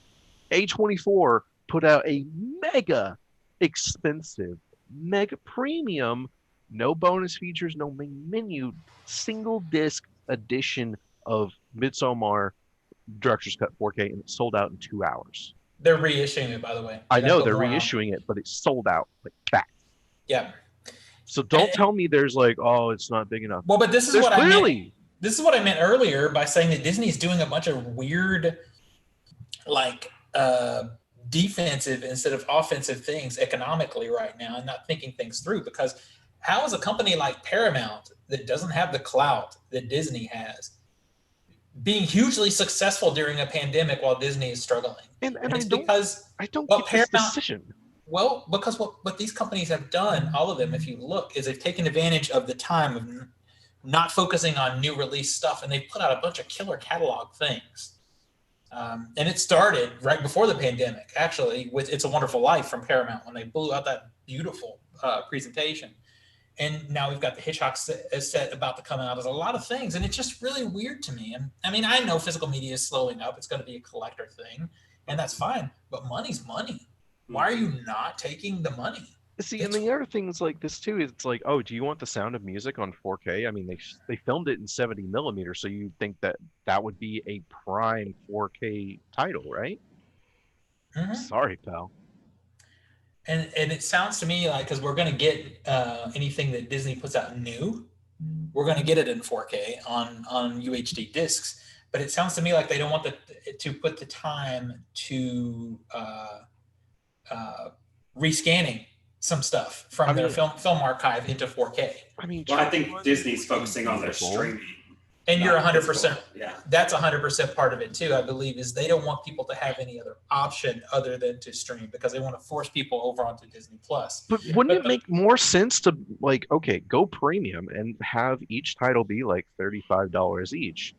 A24 put out a mega expensive, mega premium, no bonus features, no main menu, single disc edition of Midsommar Director's Cut 4K, and it sold out in 2 hours. They're reissuing it, by the way. I know they're reissuing it, but it's sold out like that. Yeah. So don't tell me there's like, oh, it's not big enough. Well, but this is what I meant. This is what I meant earlier by saying that Disney's doing a bunch of weird, like, defensive instead of offensive things economically right now and not thinking things through. Because how is a company like Paramount that doesn't have the clout that Disney has being hugely successful during a pandemic while Disney is struggling? And I don't get this decision. Well, because what these companies have done, all of them, if you look, is they've taken advantage of the time of not focusing on new release stuff, and they've put out a bunch of killer catalog things. And it started right before the pandemic, actually, with It's a Wonderful Life from Paramount when they blew out that beautiful presentation. And now we've got the Hitchcock set about to come out. There's a lot of things, and it's just really weird to me. And I mean, I know physical media is slowing up. It's going to be a collector thing, and that's fine. But money's money. Why are you not taking the money? See, and the other things like this too, it's like, oh, do you want the Sound of Music on 4K? I mean, they filmed it in 70 millimeters, so you think that would be a prime 4K title, right? Mm-hmm. Sorry, pal. And it sounds to me like, because we're going to get anything that Disney puts out new we're going to get it in 4K on UHD discs. But it sounds to me like they don't want to put the time to rescanning some stuff from their film archive into 4K. I think Disney's focusing on their streaming. And you're 100%. Yeah, that's 100% part of it too. I believe is they don't want people to have any other option other than to stream because they want to force people over onto Disney Plus. But wouldn't it make more sense to go premium and have each title be like $35 each?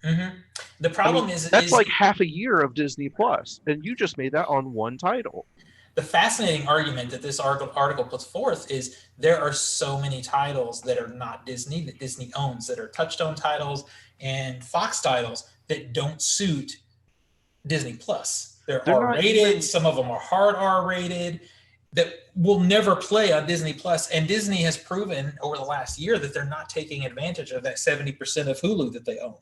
Mm-hmm. The problem is like half a year of Disney Plus, and you just made that on one title. The fascinating argument that this article puts forth is there are so many titles that are not Disney, that Disney owns, that are Touchstone titles and Fox titles that don't suit Disney Plus. They're R-rated. Some of them are hard R-rated that will never play on Disney Plus. And Disney has proven over the last year that they're not taking advantage of that 70% of Hulu that they own.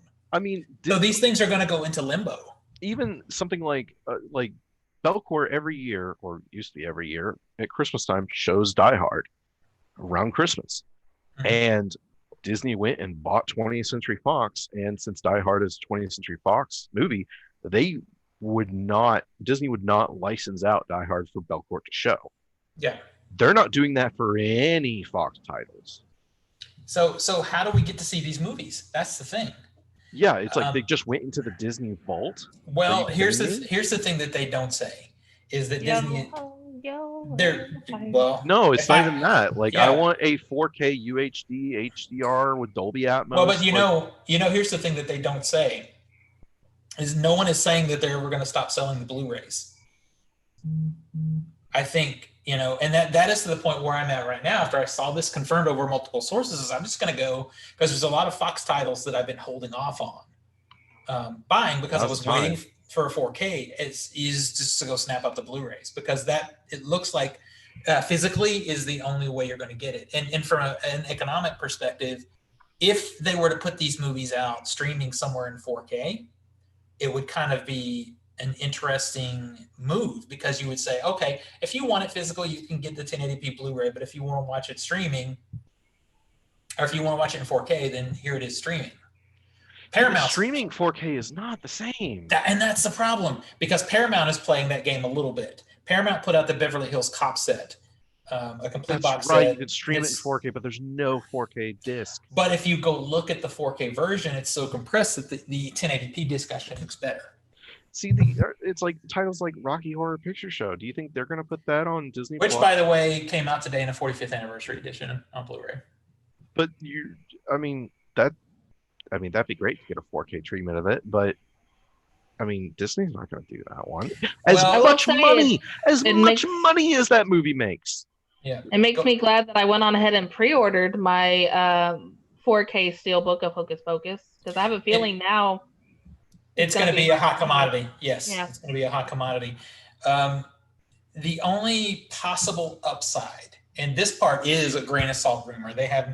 So these things are going to go into limbo. Even something like Belcourt every year, or used to be every year, at Christmas time shows Die Hard around Christmas. Mm-hmm. And Disney went and bought 20th Century Fox, and since Die Hard is a 20th Century Fox movie, Disney would not license out Die Hard for Belcourt to show. Yeah. They're not doing that for any Fox titles. So how do we get to see these movies? That's the thing. Yeah, it's like they just went into the Disney vault. Well, here's the thing that they don't say is that Disney. No, it's not even that. I want a 4K UHD HDR with Dolby Atmos. Well, but here's the thing that they don't say is no one is saying that they were going to stop selling the Blu-rays. I think. And that is to the point where I'm at right now. After I saw this confirmed over multiple sources, is I'm just going to go because there's a lot of Fox titles that I've been holding off on buying because I was waiting for a 4K. Is just to go snap up the Blu-rays because it looks like physically is the only way you're going to get it. And from an economic perspective, if they were to put these movies out streaming somewhere in 4K, it would kind of be an interesting move because you would say, okay, if you want it physical, you can get the 1080p Blu-ray, but if you want to watch it streaming, or if you want to watch it in 4K, then here it is streaming. Paramount streaming 4K is not the same, and that's the problem because Paramount is playing that game a little bit. Paramount put out the Beverly Hills Cop set, a complete box set. You can stream it in 4K, but there's no 4K disc. But if you go look at the 4K version, it's so compressed that the 1080p disc actually looks better. See, it's like titles like Rocky Horror Picture Show. Do you think they're going to put that on Disney Which, Plus? By the way, came out today in a 45th anniversary edition on Blu-ray. But that'd be great to get a 4K treatment of it. But Disney's not going to do that one. As much money as that movie makes. Yeah, it makes me glad that I went on ahead and pre-ordered my 4K Steelbook of Hocus Pocus because I have a feeling now. It's going to be a hot commodity. Yes, It's going to be a hot commodity. The only possible upside, and this part is a grain of salt rumor.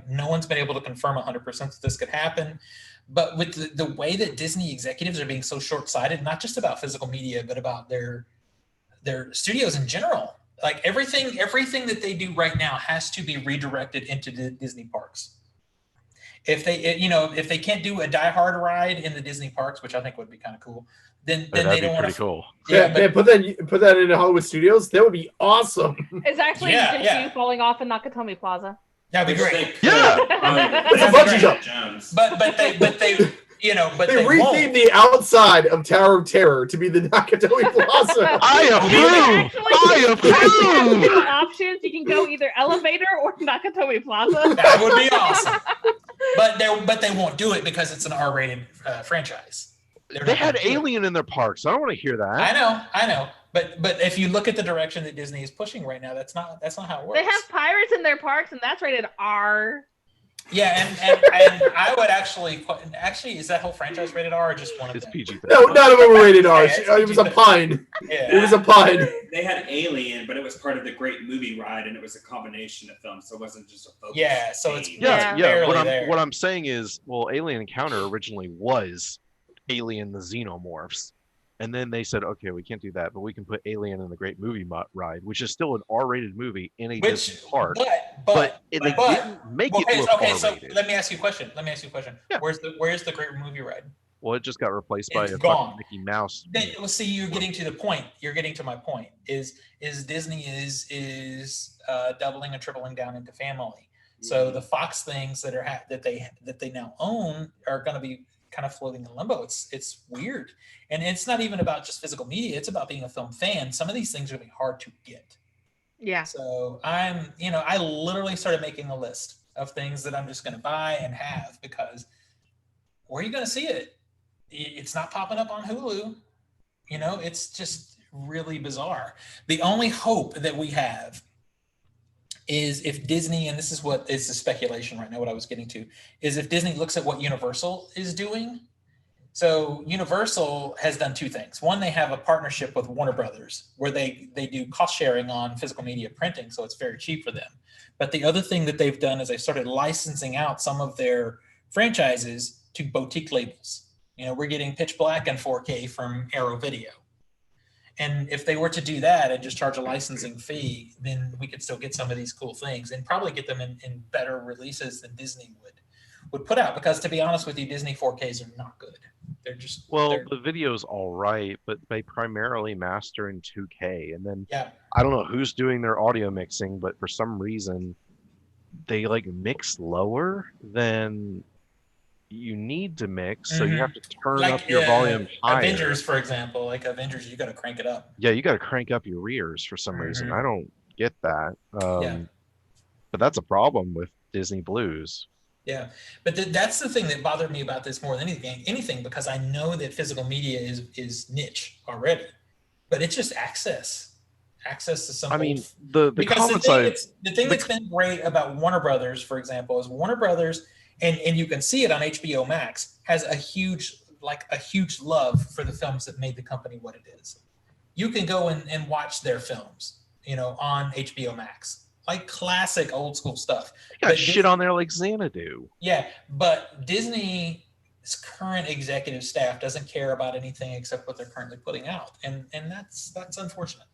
No one's been able to confirm 100% that this could happen. But with the way that Disney executives are being so short-sighted, not just about physical media, but about their studios in general, like everything that they do right now has to be redirected into the Disney parks. If they can't do a Die Hard ride in the Disney parks, which I think would be kind of cool, then they don't want to. Cool. Yeah, put that into Hollywood Studios. That would be awesome. It's actually just you falling off in Nakatomi Plaza. That'd be great. Yeah, it's a bungee jump. But they rethemed the outside of Tower of Terror to be the Nakatomi Plaza. I approve. Options: you can go either elevator or Nakatomi Plaza. That would be awesome. But they won't do it because it's an R-rated franchise. They had Alien in their parks. I don't want to hear that. I know. But if you look at the direction that Disney is pushing right now, that's not how it works. They have pirates in their parks, and that's rated R. Yeah, and I would actually, is that whole franchise rated R or just one of them? It's PG. No, none of them were rated R. It was a pun. Yeah. It was a pun. They had Alien, but it was part of the Great Movie Ride, and it was a combination of films, so it wasn't just a focus. Yeah, so it's What I'm saying is, Alien Encounter originally was Alien the Xenomorphs. And then they said, okay, we can't do that, but we can put Alien and the Great Movie Ride, which is still an R-rated movie in a Disney park. But they didn't make it look R-rated. So let me ask you a question. Yeah. Where's the Great Movie Ride? Well, it just got replaced by a gone. fucking Mickey Mouse. Well, see, you're getting to the point. You're getting to my point. Is Disney is doubling and tripling down into family. So the Fox things that they now own are going to be kind of floating in limbo. It's weird, and it's not even about just physical media. It's about being a film fan. Some of these things are going to be hard to get. Yeah. So I literally started making a list of things that I'm just going to buy and have, because where are you going to see it? It's not popping up on Hulu. It's just really bizarre. The only hope that we have is if Disney, and this is what is the speculation right now, what I was getting to, is if Disney looks at what Universal is doing. So Universal has done two things. One, they have a partnership with Warner Brothers where they do cost sharing on physical media printing, so it's very cheap for them. But the other thing that they've done is they started licensing out some of their franchises to boutique labels. We're getting Pitch Black and 4K from Arrow Video. And if they were to do that and just charge a licensing fee, then we could still get some of these cool things and probably get them in better releases than Disney would put out. Because to be honest with you, Disney 4Ks are not good. The video's all right, but they primarily master in 2K. And then I don't know who's doing their audio mixing, but for some reason they mix lower than you need to mix, so you have to turn up your volume higher. Avengers, for example, Avengers, you got to crank it up. Yeah, you got to crank up your rears for some reason. I don't get that. But that's a problem with Disney Blues. Yeah, but that's the thing that bothered me about this more than anything, because I know that physical media is niche already, but it's just access to some. I mean, the comments the thing that's been great about Warner Brothers, for example, is Warner Brothers. And you can see it on HBO Max, has a huge love for the films that made the company what it is. You can go and watch their films, on HBO Max, like classic old school stuff. You got shit on there like Xanadu. Yeah, but Disney's current executive staff doesn't care about anything except what they're currently putting out, and that's unfortunate.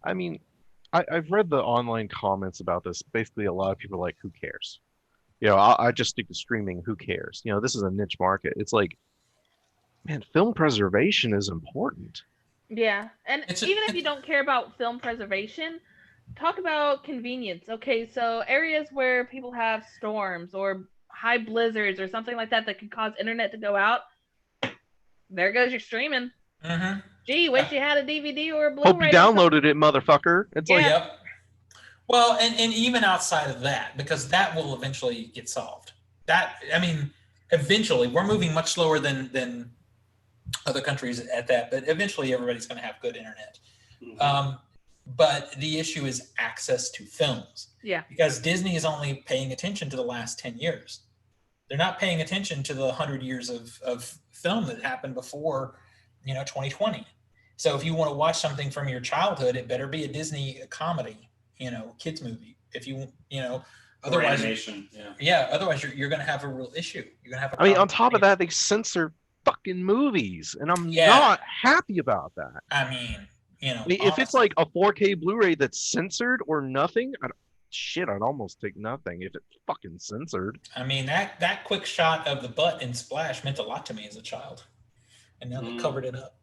I mean, I've read the online comments about this. Basically, a lot of people are like, who cares? I just stick to streaming. Who cares? This is a niche market. It's like, man, film preservation is important. Yeah. And even if you don't care about film preservation, talk about convenience. Okay, so areas where people have storms or high blizzards or something like that could cause internet to go out, there goes your streaming. Mm-hmm. Gee, wish you had a DVD or a Blu-ray. Hope you downloaded it, motherfucker. It's Yep. Well, and even outside of that, because that will eventually get solved. Eventually, we're moving much slower than other countries at that, but eventually everybody's going to have good internet. Mm-hmm. But the issue is access to films. Yeah. Because Disney is only paying attention to the last 10 years. They're not paying attention to the 100 years of film that happened before, 2020. So if you want to watch something from your childhood, it better be a Disney comedy. Kids movie. If otherwise, otherwise you're going to have a real issue. You're going to have. On top of that, they censor fucking movies, and I'm not happy about that. If it's like a 4K Blu-ray that's censored or nothing, I'd almost take nothing if it's fucking censored. That quick shot of the butt in Splash meant a lot to me as a child. And now they covered it up.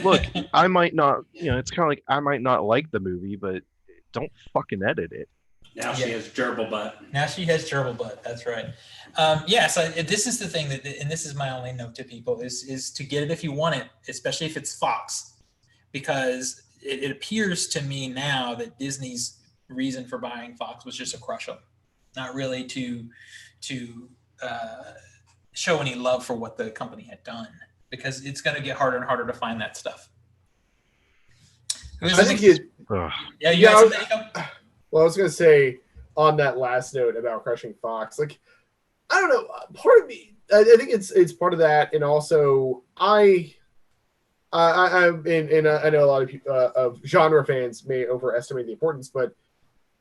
Look, I might not, it's kind of like I might not like the movie, but don't fucking edit it. Now she has gerbil butt. That's right. So this is the thing and this is my only note to people is to get it if you want it, especially if it's Fox, because it appears to me now that Disney's reason for buying Fox was just to crush them, not really to show any love for what the company had done, because it's going to get harder and harder to find that stuff. I was going to say on that last note about crushing Fox, I don't know, part of me, I think it's part of that, and also I know a lot of people, of genre fans may overestimate the importance, but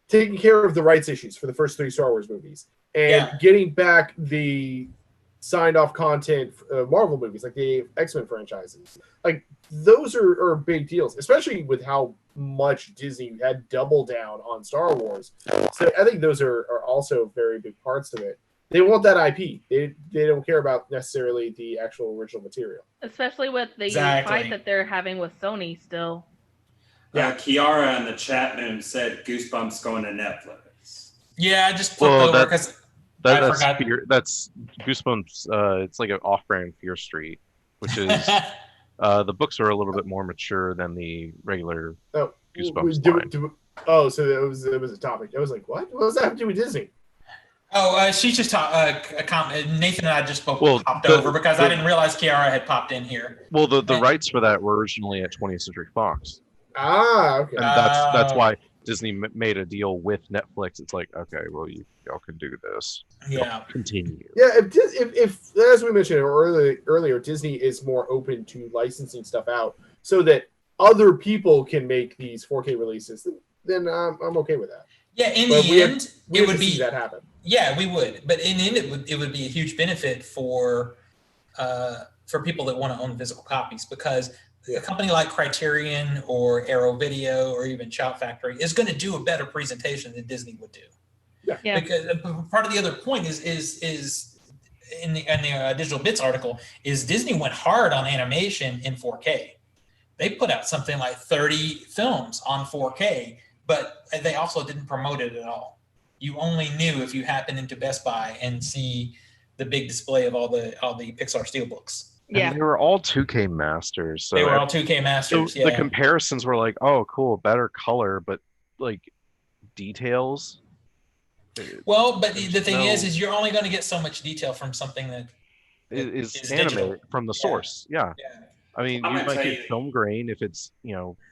taking care of the rights issues for the first 3 Star Wars movies and getting back the signed off content, Marvel movies, like the X-Men franchises. Like those are big deals, especially with how much Disney had doubled down on Star Wars. So I think those are also very big parts of it. They want that IP. They don't care about necessarily the actual original material. Especially with the fight that they're having with Sony still. Yeah, Kiara in the chat room said Goosebumps going to Netflix. Yeah, I just flipped over because I forgot. That's Goosebumps. It's like an off-brand Fear Street, which is the books are a little bit more mature than the regular Goosebumps line. So it was a topic. I was like, what? What does that have to do with Disney? Oh, she's just Nathan and I just both popped over because I didn't realize Kiara had popped in here. Well, the rights for that were originally at 20th Century Fox. Ah, okay. And that's why Disney made a deal with Netflix. It's like, okay, well, y'all can do this. Yeah. Continue. Yeah, if as we mentioned earlier, Disney is more open to licensing stuff out so that other people can make these 4K releases, then I'm okay with that. Yeah, in the end, it would be that happen. Yeah, we would. But in the end, it would be a huge benefit for people that want to own physical copies, because a company like Criterion or Arrow Video or even Shout Factory is going to do a better presentation than Disney would do. Yeah. Because part of the other point is in the Digital Bits article is Disney went hard on animation in 4K. They put out something like 30 films on 4K, but they also didn't promote it at all. You only knew if you happened into Best Buy and see the big display of all the Pixar Steelbooks. Yeah, and they were all 2K masters. So they were all 2K masters. So the comparisons were like, oh, cool, better color, but like details. Well, but the thing is you're only going to get so much detail from something that is animated from the source. Yeah. I mean, you might get film grain if it's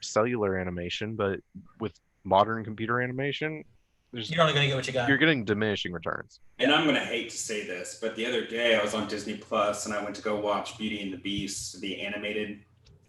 cellular animation, but with modern computer animation, you're only going to get what you got. You're getting diminishing returns. And I'm going to hate to say this, but the other day I was on Disney Plus and I went to go watch Beauty and the Beast, the animated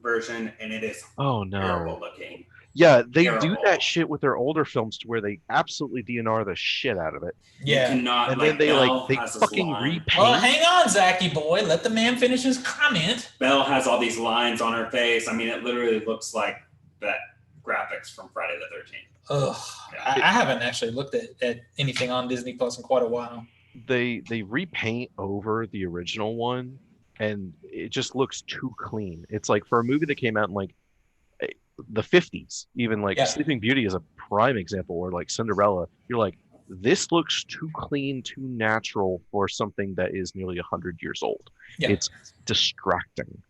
version, and it is terrible looking. Yeah, they do that shit with their older films to where they absolutely DNR the shit out of it. Yeah, you cannot, and then they fucking repaint. Well, hang on, Zachy boy, let the man finish his comment. Belle has all these lines on her face. I mean, it literally looks like that graphics from Friday the 13th. Ugh, yeah. I haven't actually looked at anything on Disney Plus in quite a while. They repaint over the original one, and it just looks too clean. It's like for a movie that came out in like the 50s, even like Sleeping Beauty is a prime example, or like Cinderella. You're like, this looks too clean, too natural for something that is nearly 100 years old. Yeah. It's distracting.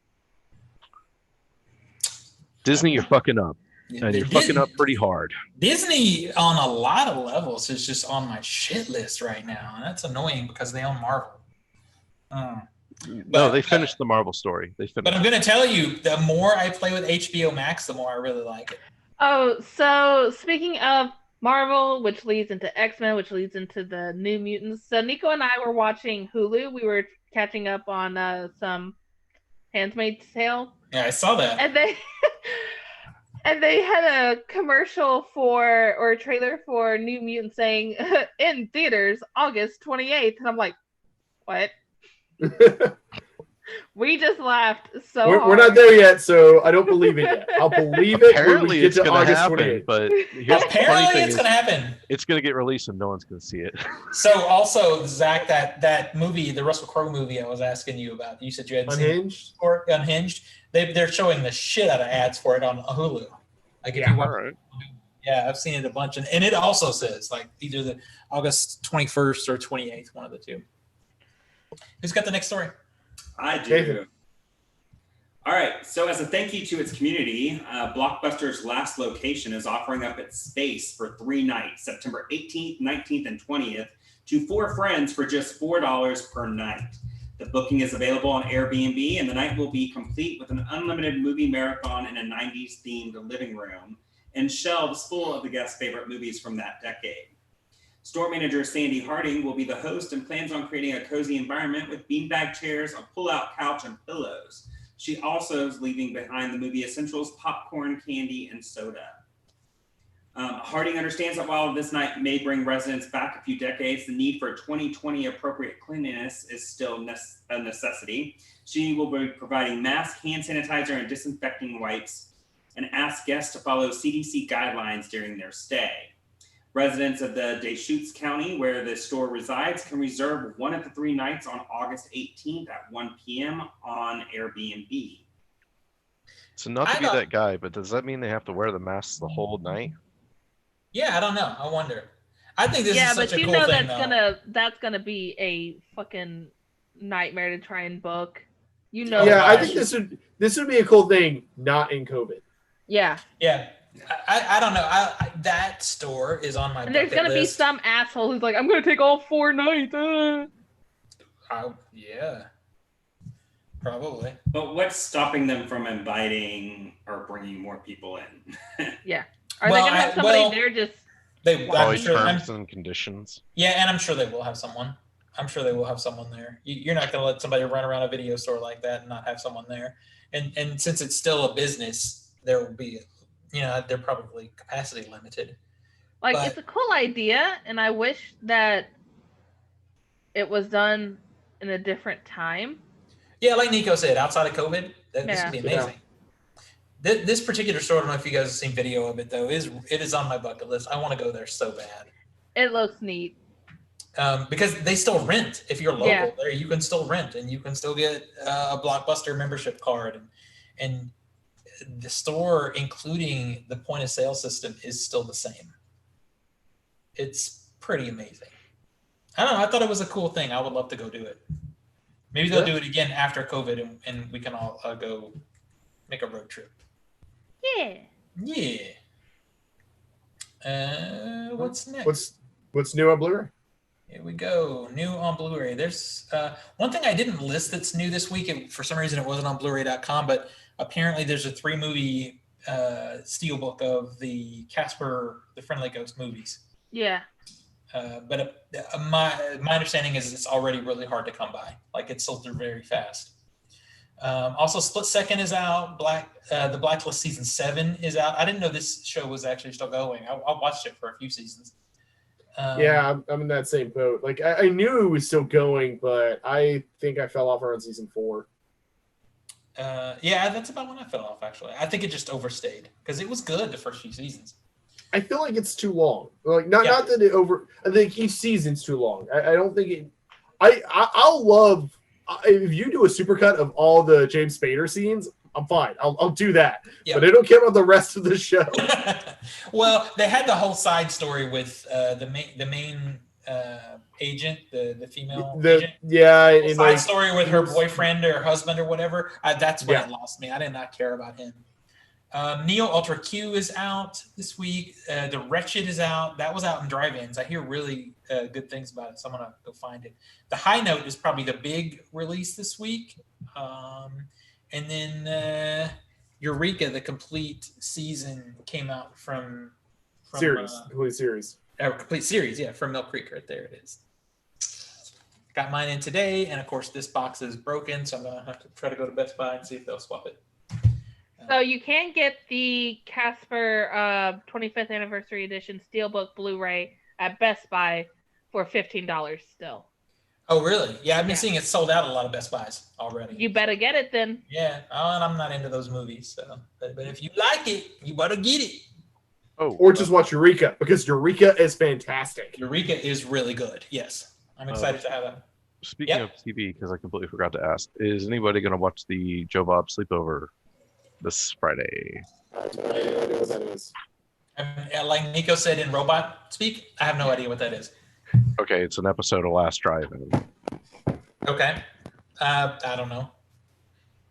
Disney, you're fucking up. And you're fucking up pretty hard. Disney, on a lot of levels, is just on my shit list right now. And that's annoying because they own Marvel. No, they finished the Marvel story. But I'm going to tell you, the more I play with HBO Max, the more I really like it. Oh, so speaking of Marvel, which leads into X-Men, which leads into the New Mutants. So Nico and I were watching Hulu. We were catching up on some Handmaid's Tale. Yeah, I saw that. And they had a commercial or a trailer for New Mutants saying, in theaters, August 28th. And I'm like, what? We just laughed so hard. We're not there yet, so I don't believe it yet. I'll believe it when we get to August 28th. But apparently it's going to happen. It's going to get released and no one's going to see it. So also, Zach, that movie, the Russell Crowe movie I was asking you about, you said you hadn't Unhinged? seen it, or Unhinged. They're showing the shit out of ads for it on Hulu. Like if you want, yeah, I've seen it a bunch, and it also says like either the August 21st or 28th, one of the two. Who's got the next story? I do. All right. So as a thank you to its community, Blockbuster's last location is offering up its space for 3 nights, September 18th, 19th, and 20th, to 4 friends for just $4 per night. The booking is available on Airbnb, and the night will be complete with an unlimited movie marathon in a 90s-themed living room and shelves full of the guests' favorite movies from that decade. Store manager Sandy Harding will be the host and plans on creating a cozy environment with beanbag chairs, a pull-out couch, and pillows. She also is leaving behind the movie essentials, popcorn, candy, and soda. Harding understands that while this night may bring residents back a few decades, the need for 2020 appropriate cleanliness is still a necessity. She will be providing masks, hand sanitizer, and disinfecting wipes, and ask guests to follow CDC guidelines during their stay. Residents of the Deschutes County, where the store resides, can reserve one of the 3 nights on August 18th at 1 p.m. on Airbnb. So not to be that guy, but does that mean they have to wear the masks the whole night? Yeah, I don't know. I wonder. I think this is such a cool thing, that's gonna be a fucking nightmare to try and book. Yeah, I think this would be a cool thing, not in COVID. Yeah. Yeah. I don't know. That store is on my. And there's gonna be some asshole who's like, I'm gonna take all 4 nights. Yeah. Probably. But what's stopping them from inviting or bringing more people in? Yeah. Are they gonna have somebody there just? Probably terms and conditions. Yeah, and I'm sure they will have someone. I'm sure they will have someone there. You're not going to let somebody run around a video store like that and not have someone there. And since it's still a business, there will be, they're probably capacity limited. It's a cool idea, and I wish that it was done in a different time. Yeah, like Nico said, outside of COVID, this would be amazing. Yeah. This particular store, I don't know if you guys have seen video of it, though, it is on my bucket list. I want to go there so bad. It looks neat. Because they still rent. If you're local there, you can still rent, and you can still get a Blockbuster membership card. And the store, including the point of sale system, is still the same. It's pretty amazing. I don't know. I thought it was a cool thing. I would love to go do it. Maybe they'll do it again after COVID, and we can all go make a road trip. Yeah. What's next? What's new on Blu-ray? Here we go. New on Blu-ray. There's one thing I didn't list that's new this week. For some reason, it wasn't on Blu-ray.com, but apparently there's a 3-movie steelbook of the Casper the Friendly Ghost movies. Yeah. But my understanding is it's already really hard to come by. Like, it's sold through very fast. Also, Split Second is out. The Blacklist season 7 is out. I didn't know this show was actually still going. I watched it for a few seasons. Yeah, I'm in that same boat. Like, I knew it was still going, but I think I fell off around season 4. Yeah, that's about when I fell off, actually. I think it just overstayed because it was good the first few seasons. I feel like it's too long. Like, not that it over. I think each season's too long. I don't think it. I'll love if you do a supercut of all the James Spader scenes. I'm fine. I'll do that. Yep. But I don't care about the rest of the show. Well, they had the whole side story with the main agent, the female agent. Yeah, the side story with her boyfriend or husband or whatever. That's when it lost me. I did not care about him. Neo Ultra Q is out this week. The Wretched is out. That was out in drive-ins. I hear really good things about it, so I'm gonna go find it. The High Note is probably the big release this week. And then Eureka, the complete season, came out from series, complete series. Complete series, yeah, from Mill Creek. Right there it is. Got mine in today, and of course this box is broken, so I'm gonna have to try to go to Best Buy and see if they'll swap it. So you can get the Casper 25th Anniversary Edition Steelbook Blu-ray at Best Buy for $15 still. Oh, really? Yeah, I've been seeing it sold out at a lot of Best Buys already. You better get it then. Yeah, and I'm not into those movies, so but if you like it, you better get it. Oh, or just watch Eureka, because Eureka is fantastic. Eureka is really good. Yes, I'm excited to have that. Speaking of TV, because I completely forgot to ask, is anybody going to watch the Joe Bob Sleepover this Friday? I have no idea what that is. Like Nico said in Robot Speak, I have no idea what that is. Okay, it's an episode of Last Drive-In. Okay. I don't know.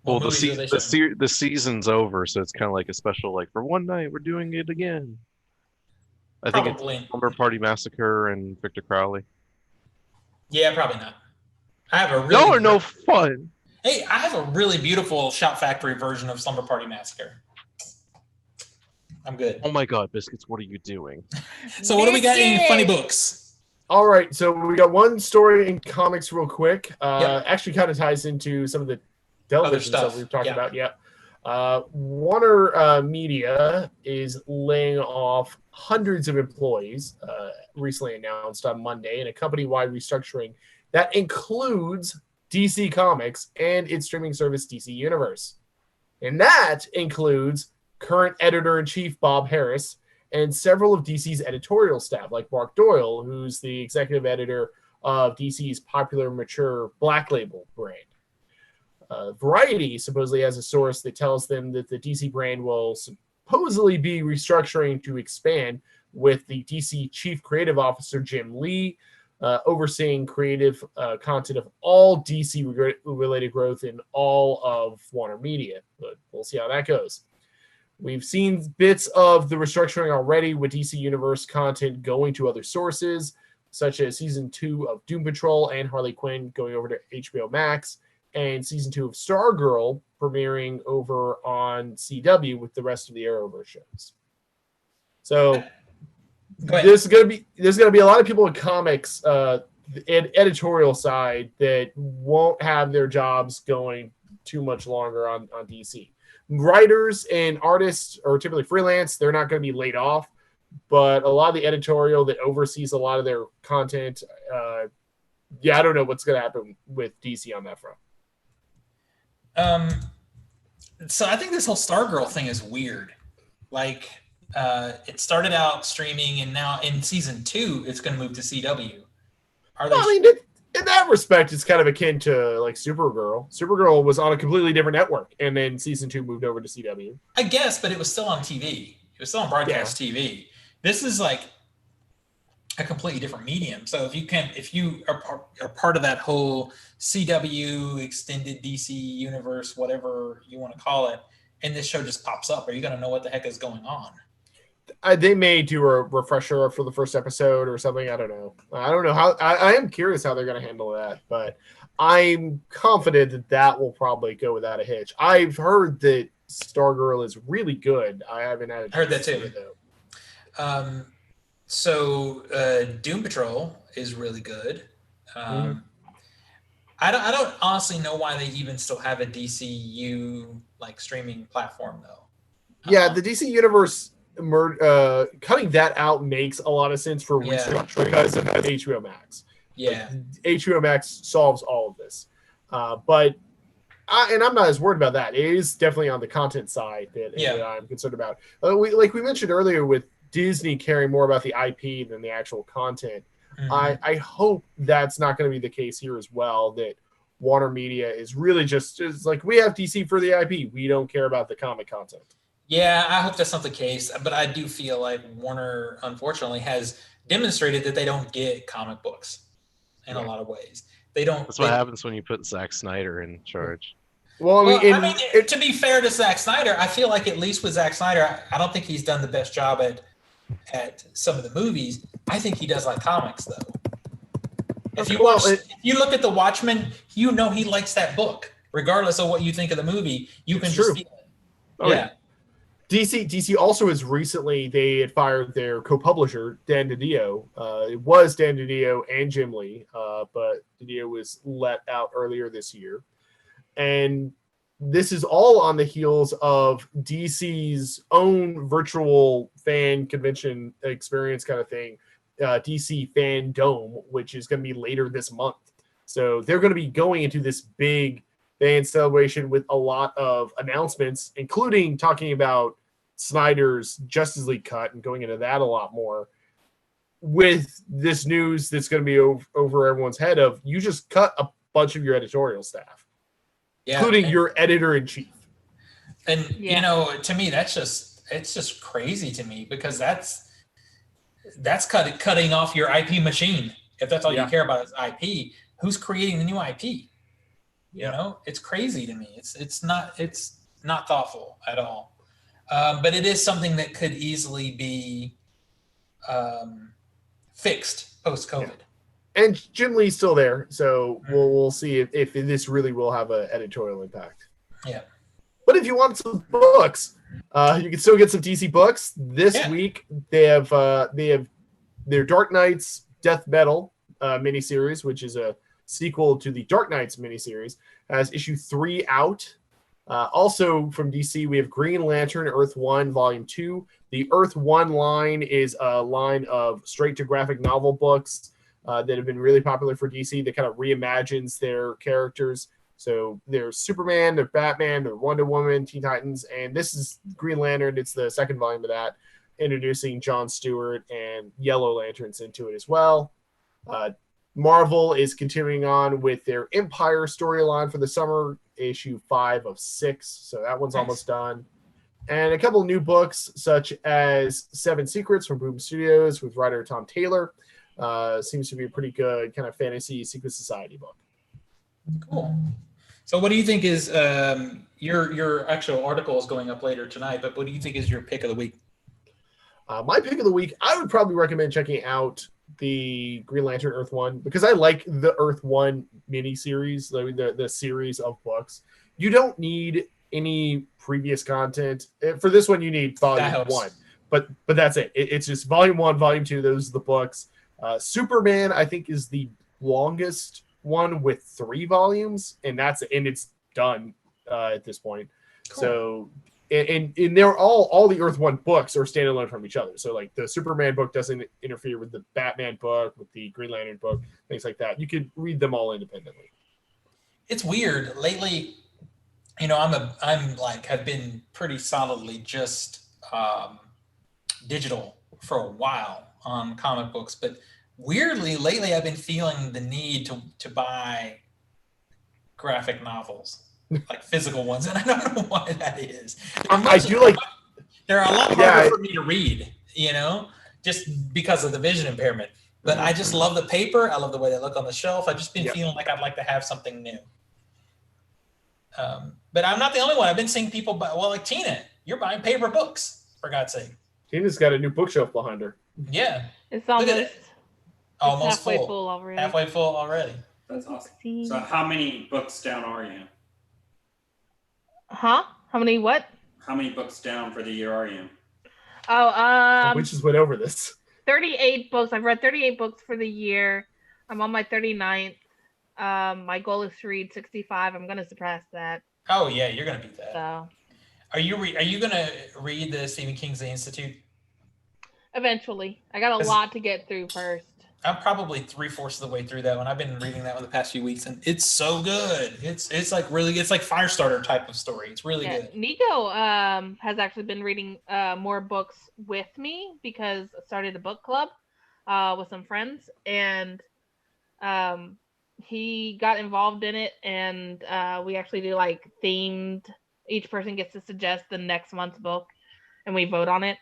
Well, the season's over, so it's kind of like a special, like, for one night, we're doing it again. I think it's Slumber Party Massacre and Victor Crowley. Yeah, probably not. I have a really Y'all are no fun. Hey, I have a really beautiful Shout Factory version of Slumber Party Massacre. I'm good. Oh my God, Biscuits, what are you doing? So what do we got in funny books? All right, so we got one story in comics real quick. Actually kind of ties into some of the television stuff we've talked about. Yeah. Warner Media is laying off hundreds of employees, recently announced on Monday, in a company-wide restructuring that includes DC Comics and its streaming service DC Universe. And that includes current editor-in-chief Bob Harris and several of DC's editorial staff, like Mark Doyle, who's the executive editor of DC's popular mature Black Label brand. Variety supposedly has a source that tells them that the DC brand will supposedly be restructuring to expand, with the DC Chief Creative Officer Jim Lee overseeing creative content of all DC-related growth in all of Warner Media. But we'll see how that goes. We've seen bits of the restructuring already, with DC Universe content going to other sources, such as Season 2 of Doom Patrol and Harley Quinn going over to HBO Max, and Season 2 of Stargirl premiering over on CW with the rest of the Arrowverse shows. So there's gonna be a lot of people in comics, editorial side, that won't have their jobs going too much longer on DC. Writers and artists are typically freelance; they're not going to be laid off. But a lot of the editorial that oversees a lot of their content, I don't know what's going to happen with DC on that front. So I think this whole Stargirl thing is weird. Like, it started out streaming, and now in season 2, it's going to move to CW. In that respect, it's kind of akin to like Supergirl. Supergirl was on a completely different network, and then season 2 moved over to CW. I guess, but it was still on TV. It was still on broadcast TV. This is like a completely different medium. So if you are part of that whole CW extended DC universe, whatever you want to call it, and this show just pops up, are you going to know what the heck is going on? They may do a refresher for the first episode or something. I don't know. I don't know how. I am curious how they're going to handle that, but I'm confident that will probably go without a hitch. I've heard that Stargirl is really good. I haven't had a heard that too. It, though. So Doom Patrol is really good. I don't honestly know why they even still have a DCU like streaming platform though. Yeah, the DC Universe cutting that out makes a lot of sense for restructuring because of HBO Max. Yeah, like, HBO Max solves all of this, but I'm not as worried about that. It is definitely on the content side that I'm concerned about. Like we mentioned earlier, with Disney caring more about the IP than the actual content. I hope that's not going to be the case here as well, that Warner Media is really just like, we have DC for the IP. We don't care about the comic content. Yeah, I hope that's not the case. But I do feel like Warner, unfortunately, has demonstrated that they don't get comic books in a lot of ways. They don't. That's what happens when you put Zack Snyder in charge. Well, to be fair to Zack Snyder, I feel like at least with Zack Snyder, I don't think he's done the best job at some of the movies. I think he does like comics, though. If you look at The Watchmen, you know he likes that book. Regardless of what you think of the movie, you can just feel it. Yeah. DC also has recently, they had fired their co-publisher, Dan DiDio. It was Dan DiDio and Jim Lee, but DiDio was let out earlier this year. And this is all on the heels of DC's own virtual fan convention experience kind of thing, DC Fan Dome, which is going to be later this month. So they're going to be going into this big fan celebration with a lot of announcements, including talking about Snyder's Justice League cut and going into that a lot more, with this news that's going to be over everyone's head of, you just cut a bunch of your editorial staff, including your editor-in-chief. And, you know, to me, it's just crazy to me, because that's cutting off your IP machine. If that's all you care about is IP, who's creating the new IP? You know, it's crazy to me. It's not thoughtful at all. But it is something that could easily be fixed post-COVID. Yeah. And Jim Lee's still there, so we'll see if this really will have an editorial impact. Yeah. But if you want some books, you can still get some DC books. This week they have their Dark Knights Death Metal miniseries, which is a sequel to the Dark Knights miniseries, has issue 3 out. Also from DC, we have Green Lantern Earth 1 Volume 2. The Earth 1 line is a line of straight-to-graphic novel books that have been really popular for DC that kind of reimagines their characters. So there's Superman, there's Batman, there's Wonder Woman, Teen Titans, and this is Green Lantern. It's the second volume of that, introducing John Stewart and Yellow Lanterns into it as well. Marvel is continuing on with their Empire storyline for the summer, issue 5 of 6. So that one's almost done. And a couple new books, such as Seven Secrets from Boom Studios with writer Tom Taylor. Seems to be a pretty good kind of fantasy secret society book. Cool. So what do you think is your actual article is going up later tonight, but what do you think is your pick of the week? My pick of the week, I would probably recommend checking out the Green Lantern Earth 1 because I like the Earth 1 miniseries, the series of books. You don't need any previous content. For this one, you need volume 1. But that's it. It's just volume 1, volume 2, those are the books. Superman, I think, is the longest one with 3 volumes, and it's done at this point. Cool. So and they're all the Earth 1 books are standalone from each other. So like the Superman book doesn't interfere with the Batman book, with the Green Lantern book, things like that. You could read them all independently. It's weird lately. You know, I've been pretty solidly just digital for a while on comic books, but weirdly lately I've been feeling the need to buy graphic novels, like physical ones, and I don't know why that is. I do like. They're a lot harder for me to read, you know, just because of the vision impairment. But I just love the paper. I love the way they look on the shelf. I've just been feeling like I'd like to have something new. But I'm not the only one. I've been seeing people buy. Well, like Tina, you're buying paper books, for God's sake. Tina's got a new bookshelf behind her. Yeah, it's almost halfway full already. Halfway full already. That's awesome. So how many books down are you? Huh? How many what? How many books down for the year are you? We just went over this. 38 books. I've read 38 books for the year. I'm on my 39th. My goal is to read 65. I'm going to surpass that. Oh yeah, you're going to beat that. So, are you going to read the Stephen King's The Institute? Eventually. I got a lot to get through first. I'm probably 3/4 of the way through that one. I've been reading that one the past few weeks, and it's so good. It's like really, it's like Firestarter type of story. It's really good. Nico has actually been reading more books with me because I started a book club with some friends, and he got involved in it, and we actually do like themed. Each person gets to suggest the next month's book, and we vote on it.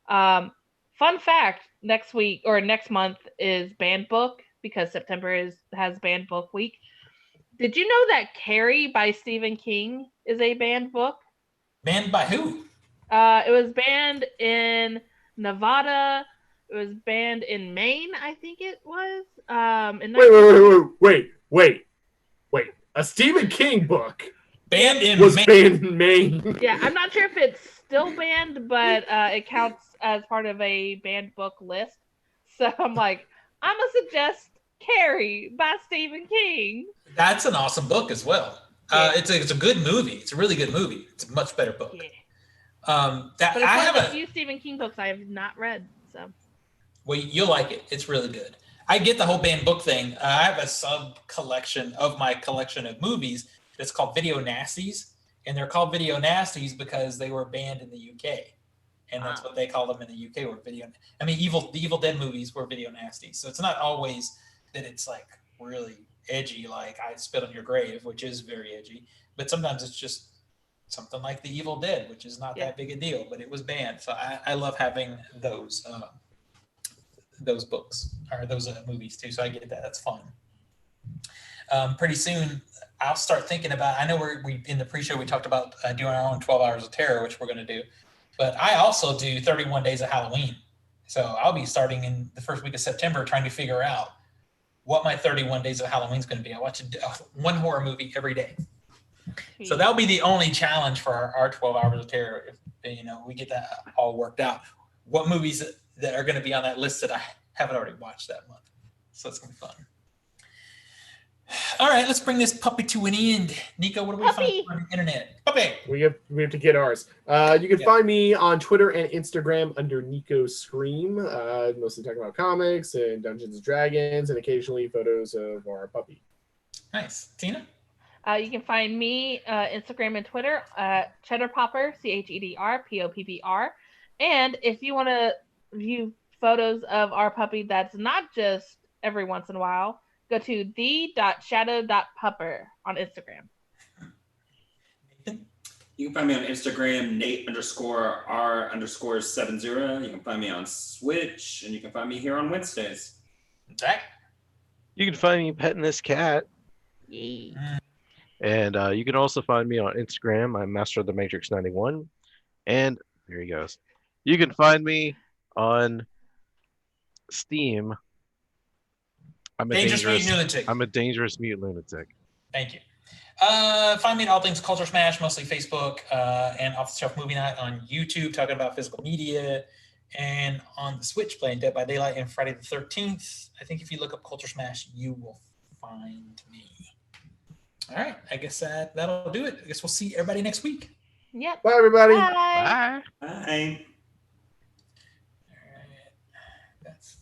Fun fact: next month is banned book because September has banned book week. Did you know that Carrie by Stephen King is a banned book? Banned by who? It was banned in Nevada. It was banned in Maine, I think it was. Wait. A Stephen King book banned in Maine. Yeah, I'm not sure if it's still banned, but it counts as part of a banned book list. So I'm like, I'm going to suggest Carrie by Stephen King. That's an awesome book as well. Yeah. It's a good movie. It's a really good movie. It's a much better book. Yeah. But it's one of the few Stephen King books I have not read. So. Well, you'll like it. It's really good. I get the whole banned book thing. I have a sub collection of my collection of movies that's called Video Nasties. And they're called Video Nasties because they were banned in the UK. And that's what they call them in the UK. Were the Evil Dead movies were Video Nasties. So it's not always that it's like really edgy, like I Spit on Your Grave, which is very edgy. But sometimes it's just something like The Evil Dead, which is not that big a deal, but it was banned. So I love having those books or those movies too. So I get that. That's fun. Pretty soon I'll start thinking about, I know we in the pre-show we talked about doing our own 12 Hours of Terror, which we're going to do. But I also do 31 Days of Halloween. So I'll be starting in the first week of September trying to figure out what my 31 Days of Halloween is going to be. I watch one horror movie every day. So that'll be the only challenge for our 12 Hours of Terror. If we get that all worked out. What movies that are going to be on that list that I haven't already watched that month. So it's going to be fun. All right, let's bring this puppy to an end. Nico, what do we Puppy. find on the internet? Puppy. We have to get ours. You can find me on Twitter and Instagram under Nico Scream. Mostly talking about comics and Dungeons and Dragons, and occasionally photos of our puppy. Nice. Tina? You can find me Instagram and Twitter Cheddar Popper, ChedrPoppr. And if you want to view photos of our puppy that's not just every once in a while, go to the.shadow.pupper on Instagram. Nathan? You can find me on Instagram, Nate_R_70. You can find me on Switch, and you can find me here on Wednesdays. Zach? You can find me petting this cat. Yay. And you can also find me on Instagram. I'm Master of the Matrix 91. And here he goes. You can find me on Steam. I'm a Dangerous Mutant Lunatic. I'm a dangerous mutant lunatic. Thank you. Find me at all things CultureSmash, mostly Facebook, and Off the Shelf Movie Night on YouTube, talking about physical media, and on the Switch, playing Dead by Daylight and Friday the 13th. I think if you look up CultureSmash, you will find me. All right, I guess that'll do it. I guess we'll see everybody next week. Yep. Bye, everybody. Bye. Bye. Bye. All right, that's